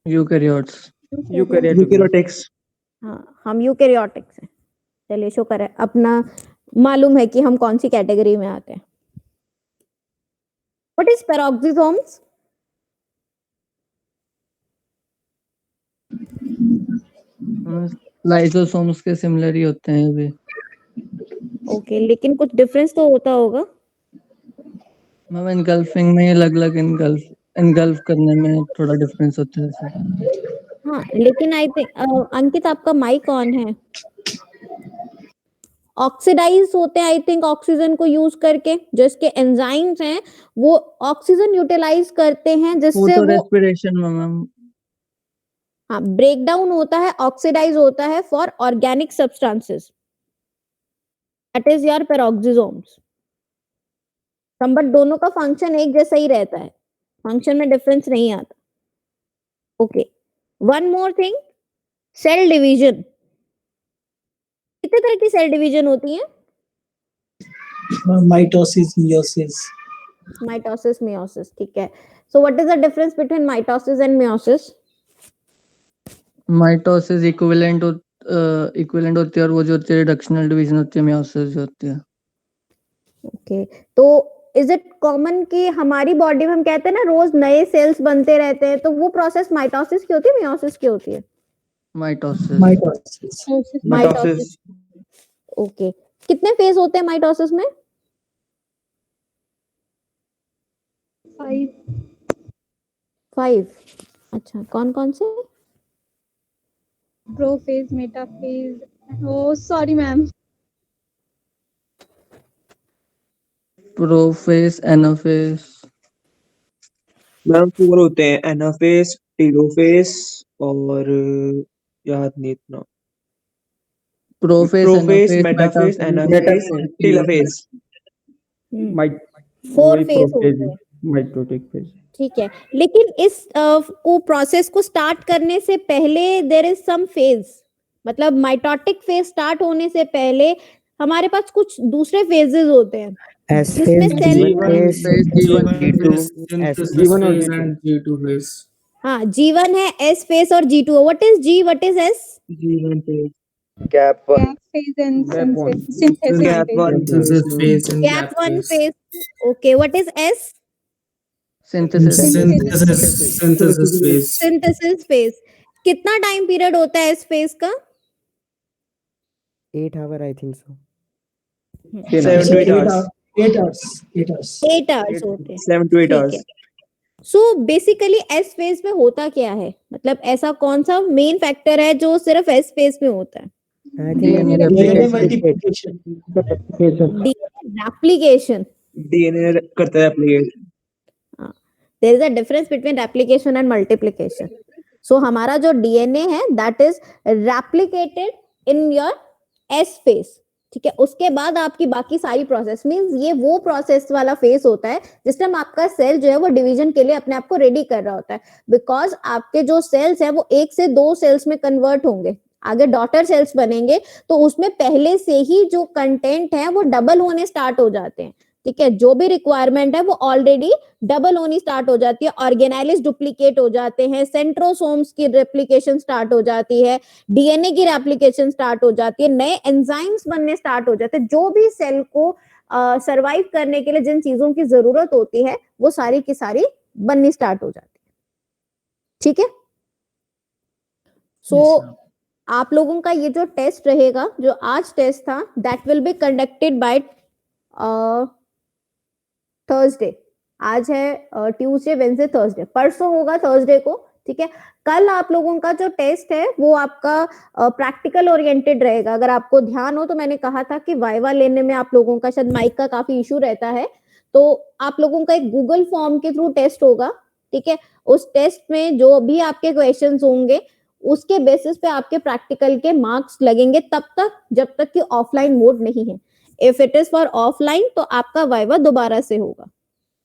यूकैरियोट्स. यूकैरियोटिक्स. हाँ, हम यूकैरियोटिक्स हैं. चलिए शुक्र है, अपना मालूम है कि हम कौन सी कैटेगरी में आते हैं. What is peroxisomes? लाइसोसोम्स के सिमिलर ही होते हैं भी. ओके, लेकिन कुछ डिफरेंस तो होता होगा. मैम इनगल्फिंग में अलग अलग इनगल्फ करने में थोड़ा डिफरेंस होता है सर. हाँ, लेकिन आई थिंक अंकित आपका माइक ऑन है. ऑक्सीडाइज होते हैं आई थिंक ऑक्सीजन को यूज करके, जो इसके एंजाइम्स हैं वो ऑक्सीजन यूटिलाइज करते हैं जिससे फोटो वो रेस्पिरेशन में मैम. हाँ ब्रेक डाउन होता है, ऑक्सीडाइज होता है for organic substances. That is your peroxisomes. But दोनों का फंक्शन एक जैसा ही रहता है, फंक्शन में डिफरेंस नहीं आता. Okay, one more thing, cell division. कितने तरह की सेल डिवीजन होती है? Mitosis, meiosis. माइटोसिस, मियोसिस, ठीक है. So what is the difference between mitosis and meiosis? Mitosis equivalent होती है और वो जो होती है रिडक्शनल डिवीजन होती है मियोसिस जो होती है. ओके, तो इज इट कॉमन कि हमारी बॉडी में हम कहते हैं ना रोज नए सेल्स बनते रहते हैं, तो वो प्रोसेस माइटोसिस की होती है, मियोसिस की होती है? माइटोसिस. माइटोसिस. ओके, कितने फेज होते हैं माइटोसिस में? 5. अच्छा, कौन कौन से? Prophase, metaphase. Oh sorry ma'am. Prophase, anaphase. Ma'am 4 होते हैं, एनाफेज, टेलोफेज और याद नहीं इतना. Prophase, metaphase, anaphase, telophase. 4 phase होते हैं. Mitotic phase. ठीक है, लेकिन इस को प्रोसेस को स्टार्ट करने से पहले देयर इज सम फेज, मतलब माइटोटिक फेज स्टार्ट होने से पहले हमारे पास कुछ दूसरे फेजेस होते हैं जिसमें सेल हाँ G1 है, S फेज और G2 है. What is G, what is S? G1 phase. Gap 1. Gap phase and synthesis Gap phase. 1 Gap 1 phase. Okay, what is S? Synthesis. Synthesis phase. कितना टाइम पीरियड होता है इस phase का? 8 hour I think so. 7 to 8 hours. 8 hours. 8 hours. 8 hours होते हैं. 7 to 8 hours. So basically S phase में होता क्या है, मतलब ऐसा कौन सा मेन फैक्टर है जो सिर्फ एस फेज में होता है? रेप्लिकेशन. DNA करता है replicate. There is a difference between replication and multiplication. So हमारा जो डीएनए है that is replicated in your S phase. ठीक है, उसके बाद आपकी बाकी सारी प्रोसेस मींस ये वो प्रोसेस वाला फेज होता है जिस टाइम आपका सेल जो है वो डिवीजन के लिए अपने आप को रेडी कर रहा होता है. बिकॉज आपके जो सेल्स है वो 1 से 2 सेल्स में कन्वर्ट होंगे, आगे डॉटर सेल्स बनेंगे, तो उसमें पहले से ही जो कंटेंट है वो डबल होने स्टार्ट हो जाते हैं. ठीक है, जो भी रिक्वायरमेंट है वो ऑलरेडी डबल होनी स्टार्ट हो जाती है. ऑर्गेनाइलिस डुप्लीकेट हो जाते हैं, सेंट्रोसोम्स की रेप्लिकेशन स्टार्ट हो जाती है, डीएनए की रेप्लिकेशन स्टार्ट हो जाती है, नए एंजाइम्स बनने स्टार्ट हो जाते हैं. जो भी सेल को सरवाइव करने के लिए जिन चीजों की जरूरत होती है वो सारी की सारी बननी स्टार्ट हो जाती है. ठीक है, सो आप लोगों का ये जो टेस्ट रहेगा, जो आज टेस्ट था, that will be conducted by Thursday. आज है ट्यूसडे, वेडनेसडे, थर्सडे. परसों होगा थर्सडे को. ठीक है, कल आप लोगों का जो टेस्ट है वो आपका प्रैक्टिकल ओरिएंटेड रहेगा. अगर आपको ध्यान हो तो मैंने कहा था कि वाइवा लेने में आप लोगों का शायद माइक का काफी इशू रहता है, तो आप लोगों का एक गूगल फॉर्म के थ्रू टेस्ट होगा. ठीक है, उस टेस्ट में जो भी आपके क्वेश्चंस होंगे उसके बेसिस पे आपके प्रैक्टिकल के मार्क्स लगेंगे तब तक जब तक कि ऑफलाइन मोड नहीं है. If it is for offline तो आपका वाइवा दोबारा से होगा.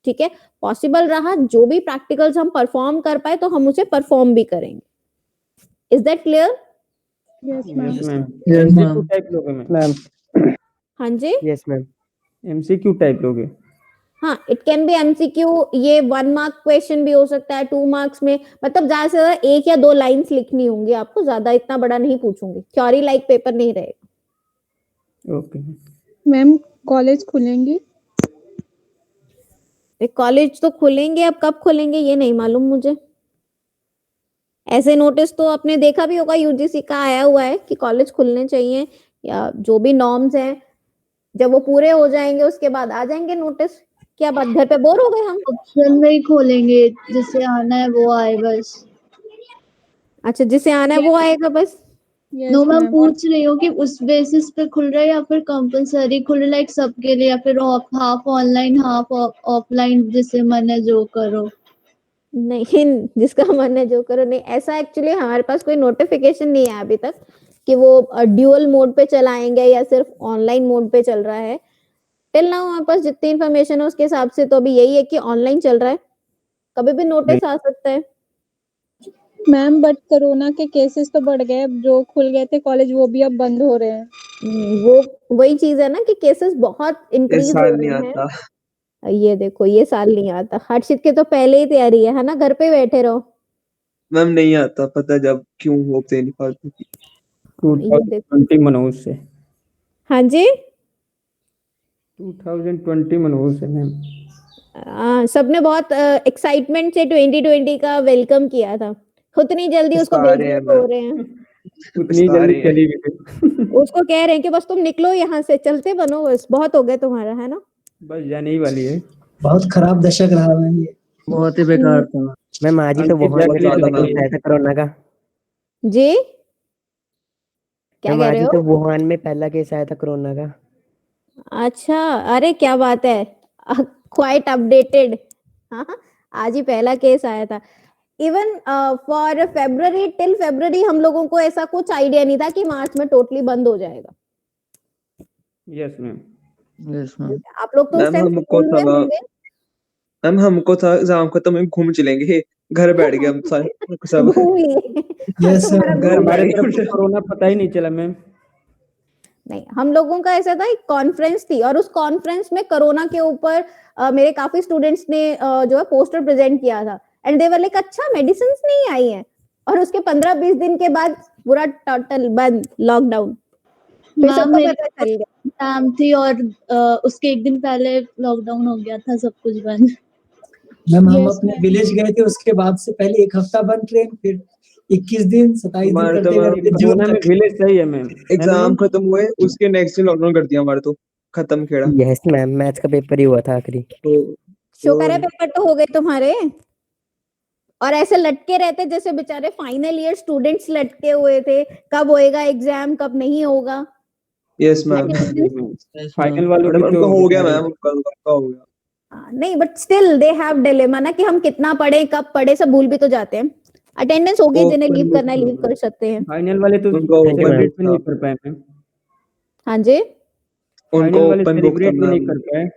ठीक है, पॉसिबल रहा जो भी प्रैक्टिकल्स हम परफॉर्म कर पाए तो हम उसे परफॉर्म भी करेंगे. Is that clear? Yes, Yes ma'am. ma'am. Yes, MCQ ma'am. Type लोगे मैम? हाँ जी. Yes ma'am. MCQ टाइप लोगे? हाँ, इट कैन बी एमसीक्यू. ये 1 मार्क क्वेश्चन भी हो सकता है, 2 मार्क्स में, मतलब ज्यादा से ज्यादा 1 या 2 लाइंस लिखनी होंगी आपको, ज्यादा इतना बड़ा नहीं पूछूंगी. थ्योरी लाइक पेपर नहीं रहेगा. Okay. मैम कॉलेज खुलेंगी। कॉलेज तो खुलेंगे, अब कब खुलेंगे ये नहीं मालूम मुझे। ऐसे नोटिस तो आपने देखा भी होगा, यूजीसी का आया हुआ है कि कॉलेज खुलने चाहिए, या जो भी नॉर्म्स हैं जब वो पूरे हो जाएंगे उसके बाद आ जाएंगे नोटिस। क्या बात, घर पे बोर हो गए हम? ऑप्शन में ही खोलेंगे, जिसे आना है वो आए बस। अच्छा, जिसे आना है वो आएगा बस। नो यस मैं मैम। पूछ रही हूँ कि उस बेसिस पे खुल रहा है या फिर कंपलसरी खुल रहा है, लाइक सबके लिए, या फिर हाफ ऑनलाइन हाफ ऑफलाइन, जिसे मन है जो करो। नहीं, जिसका मन है जो करो नहीं, ऐसा एक्चुअली हमारे पास कोई नोटिफिकेशन नहीं है अभी तक कि वो ड्यूअल मोड पे चलाएंगे या सिर्फ ऑनलाइन मोड पे चल रहा है। टिल नाउ हमारे पास जितनी इन्फॉर्मेशन है उसके हिसाब से तो अभी यही है कि ऑनलाइन चल रहा है, कभी भी नोटिस आ सकता है। मैम बट कोरोना के केसेस तो बढ़ गए, अब जो खुल गए थे कॉलेज वो भी अब बंद हो रहे हैं। वो वही चीज है ना कि केसेस बहुत इस इंक्रीज हो साल नहीं रहे हैं। आता। ये देखो, ये साल नहीं आता, हर्षित के तो पहले ही तैयारी है ना, घर पे बैठे रहो। मैम नहीं आता, पता जब क्यों होप दे नहीं पाती। ये देखो। 2020 मनोज से। हाँ जी। 2020 मनोज से मैम। सबने बहुत एक्साइटमेंट से 2020 का वेलकम किया था, उतनी जल्दी उसको पछता रहे हैं बेइज्जत हो मैम, रहे हैं। उतनी पछता जल्दी रहे हैं। चली भी गई। उसको कह रहे हैं कि बस तुम निकलो यहाँ से, चलते बनो, बस बहुत हो गए तुम्हारा, है ना। बस जाने ही वाली है। बहुत खराब दशक रहा मैम ये। बहुत ही बेकार था। मैम आज ही तो अंकित वुहान बहुत में ज्यादा पहला मैम। केस आया था कोरोना का। जी, क्या मैम कह आज रहे ही तो हो? वुहान में पहला केस आया था कोरोना का। अच्छा, अरे क्या बात है, क्वाइट अपडेटेड। हाँ हाँ, आज ही पहला केस आया था। Even for February, till February हम लोगों को ऐसा कुछ आइडिया नहीं था कि मार्च में टोटली बंद हो जाएगा। Yes ma'am. Yes ma'am. आप लोग तो उस मैम टाइम हमको स्कूल में था होंगे। मैम हमको था एग्जाम खत्म में घूम चलेंगे, घर बैठ गए हम सारे सब। घूम लिए। यस तुम्हारा घर घूम हमारे बैठ तरफ तो गए। कोरोना पता ही नहीं चला मैम। नहीं, हम लोगों का ऐसा था, एक कॉन्फ्रेंस थी और उस कॉन्फ्रेंस में कोरोना के ऊपर मेरे काफी स्टूडेंट्स ने जो है पोस्टर प्रेजेंट किया था, एंड दे वर लाइक अच्छा मेडिसिन नहीं आई है, और उसके 15-20 दिन के बाद पूरा टोटल बंद, लॉकडाउन, फिर मैम सबको मेरी पता चल गया। एग्जाम थी और उसके एक दिन पहले लॉकडाउन हो गया था, सब कुछ बंद। मैम हम यस अपने मैम। विलेज गए थे, उसके बाद से पहले एक हफ्ता बंद ट्रेन, फिर 21 दिन 27 दिन हमारे तो करते मैम करते जून कोरोना में तक। विलेज सही है मैम, है ना एग्जाम मैम? खत्म हुए उसके नेक्स्ट दिन लॉकडाउन कर दिया हमारे, तो खत्म खेड़ा। यस मैम, मैथ्स का पेपर ही हुआ था आखिरी। शुक्र है पेपर तो हो गए तुम्हारे। और ऐसे लटके रहते जैसे बेचारे फाइनल ईयर स्टूडेंट्स लटके हुए थे, कब होएगा एग्जाम, कब नहीं होगा। Yes ma'am. फाइनल वालों की उनका तो हो गया बेचारे। मैम, उनका हो गया। नहीं, but still they have dilemma ना कि हम कितना पढ़े, कब पढ़े, सब भूल भी तो जाते हैं। अटेंडेंस होगी, जिन्हें ओपन लीव बुक करना है था लीव मैम, कर सकते हैं। फाइनल वाले तो उनका हाँ जी ओपन मैम। सेलिब्रेट बुक भी था, नहीं कर पाए मैम। हाँ जी। उनका फाइनल वाले ओपन बुक था सेलिब्रेट भी नहीं मैम। कर पाए।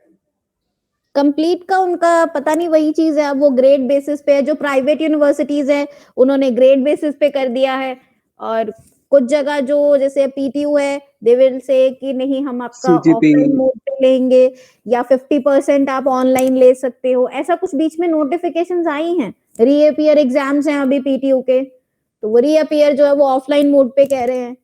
कंप्लीट का उनका पता नहीं, वही चीज है, अब वो ग्रेड बेसिस पे है, जो प्राइवेट यूनिवर्सिटीज है उन्होंने ग्रेड बेसिस पे कर दिया है, और कुछ जगह जो जैसे पीटीयू है, दे विल से कि नहीं हम आपका सीजीपी। ऑफलाइन मोड पे लेंगे, या 50% आप ऑनलाइन ले सकते हो, ऐसा कुछ बीच में नोटिफिकेशंस आई हैं। रीअपियर एग्जाम्स हैं अभी पीटीयू के, तो वो रीअपियर जो है वो ऑफलाइन मोड पे कह रहे हैं।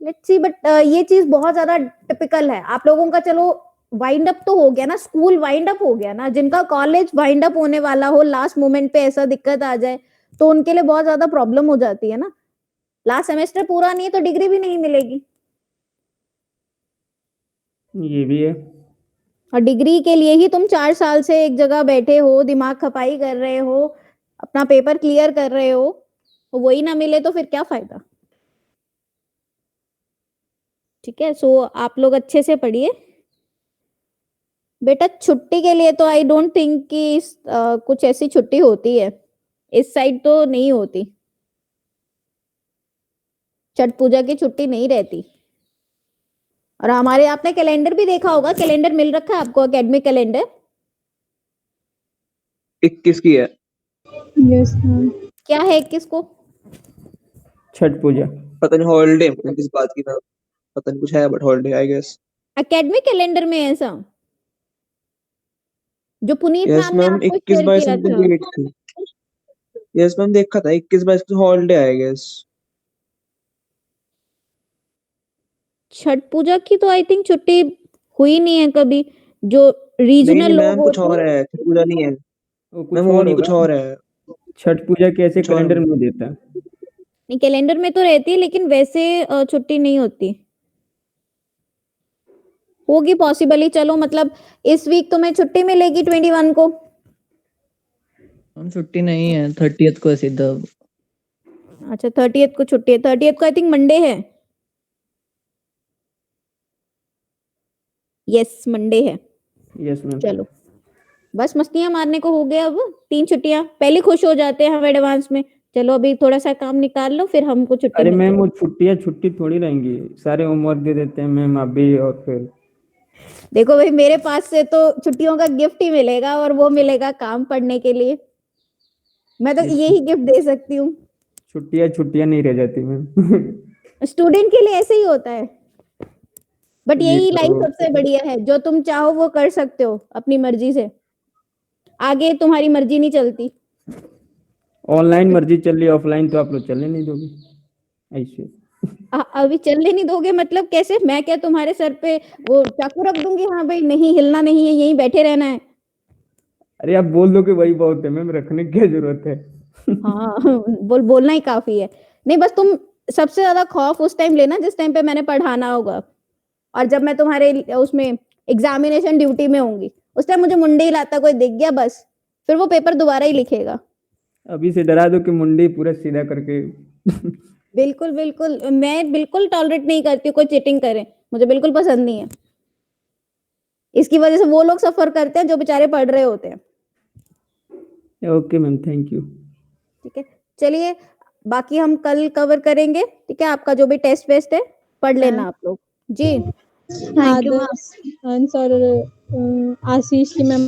लेट्स सी, बट ये चीज बहुत ज्यादा टिपिकल है आप लोगों का। चलो वाइंड अप तो हो गया ना, स्कूल वाइंड अप हो गया ना, जिनका कॉलेज वाइंड अप होने वाला हो लास्ट मोमेंट पे ऐसा दिक्कत आ जाए तो उनके लिए बहुत ज्यादा प्रॉब्लम हो जाती है ना। लास्ट सेमेस्टर पूरा नहीं है तो डिग्री भी नहीं मिलेगी, ये भी है। और डिग्री के लिए ही तुम 4 साल से एक जगह बैठे हो, दिमाग खपाई कर रहे हो, अपना पेपर क्लियर कर रहे हो, तो वही ना मिले तो फिर क्या फायदा। ठीक है, सो आप लोग अच्छे से पढ़िए बेटा। छुट्टी के लिए तो आई डोंट थिंक कि कुछ ऐसी छुट्टी होती है, इस साइड तो नहीं होती, छठ पूजा की छुट्टी नहीं रहती। और हमारे, आपने कैलेंडर भी देखा होगा, कैलेंडर मिल रखा है आपको, एकेडमिक कैलेंडर 21 की है। Yes ma'am. क्या है 21 को? छठ पूजा। पता नहीं हॉलीडे किस बात की मैम, पता नहीं कुछ है, but holiday I guess. Academic calendar में है ऐसा, जो पुनीत यस मैम ने मैम, आपको 21 शेयर बाई किया समथिंग था। डेट थी। यस मैम, देखा था 21 by holiday I guess. Chhath Puja की तो आई थिंक छुट्टी हुई नहीं है कभी। जो नहीं रीजनल नहीं लोग मैम कुछ होते और हैं है, छठ पूजा नहीं है वो मैम, कुछ वो और नहीं, कुछ होगा। और है, छठ पूजा कैसे कुछ और है कैलेंडर मैम। में देता है। नहीं, कैलेंडर में तो रहती है लेकिन वैसे छुट्टी नहीं होती। होगी पॉसिबली, चलो मतलब इस वीक तुम्हें छुट्टी मिलेगी 21 को। हम छुट्टी नहीं है, 30th को है सीधा। अच्छा 30th को छुट्टी है। 30th को आई थिंक मंडे है। यस मंडे है। Yes ma'am. चलो बस मस्तियां मारने को हो गया। अब 3 छुट्टियां पहले खुश हो जाते हैं हम एडवांस में। चलो अभी थोड़ा सा काम निकाल लो फिर हमको छुट्टी अरे मिल मैम जाएगी। वो छुट्टियां छुट्टी थोड़ी रहेंगी, सारे होमवर्क दे देते हैं मैम अभी, और फिर देखो भाई मेरे पास से तो छुट्टियों का गिफ्ट ही मिलेगा और वो मिलेगा काम पढ़ने के लिए। मैं तो यही गिफ्ट दे सकती हूँ। छुट्टियां छुट्टियां नहीं रह जाती मैम। स्टूडेंट के लिए ऐसे ही होता है। बट ये यही लाइफ तो सबसे बढ़िया है, जो तुम चाहो वो कर सकते हो अपनी मर्जी से। आगे तुम्हारी मर्जी नहीं चलती। ऑनलाइन मर्जी चल रही है, ऑफलाइन तो आप लोग चलने नहीं दोगे ऐसे। अभी चलने नहीं दोगे मतलब कैसे? मैं क्या तुम्हारे सर पे वो चाकू रख दूंगी? हाँ भाई नहीं हिलना नहीं है, यहीं बैठे रहना है। अरे आप बोल दो कि वही बहुत है मैम, रखने की क्या जरूरत है। हाँ बोलना ही काफी है। नहीं बस तुम सबसे ज्यादा खौफ उस टाइम लेना जिस टाइम पे मैंने पढ़ाना होगा, और जब मैं तुम्हारे उसमें एग्जामिनेशन ड्यूटी में होंगी उस टाइम मुझे मुंडे हिलाता कोई दिख गया बस फिर वो पेपर दोबारा ही लिखेगा। अभी से डरा दो कि मुंडी पूरा सीधा करके। बिल्कुल बिल्कुल, मैं बिल्कुल टॉलरेट नहीं करती हूँ कोई चीटिंग करे, मुझे बिल्कुल पसंद नहीं है। इसकी वजह से वो लोग सफर करते हैं जो बेचारे पढ़ रहे होते हैं। Okay ma'am, thank you. ठीक है चलिए, बाकी हम कल कवर करेंगे। ठीक है, आपका जो भी टेस्ट वेस्ट है पढ़ लेना आप लोग जी। Thank you ma'am. Adarsh, Ansh और आशीष की मैम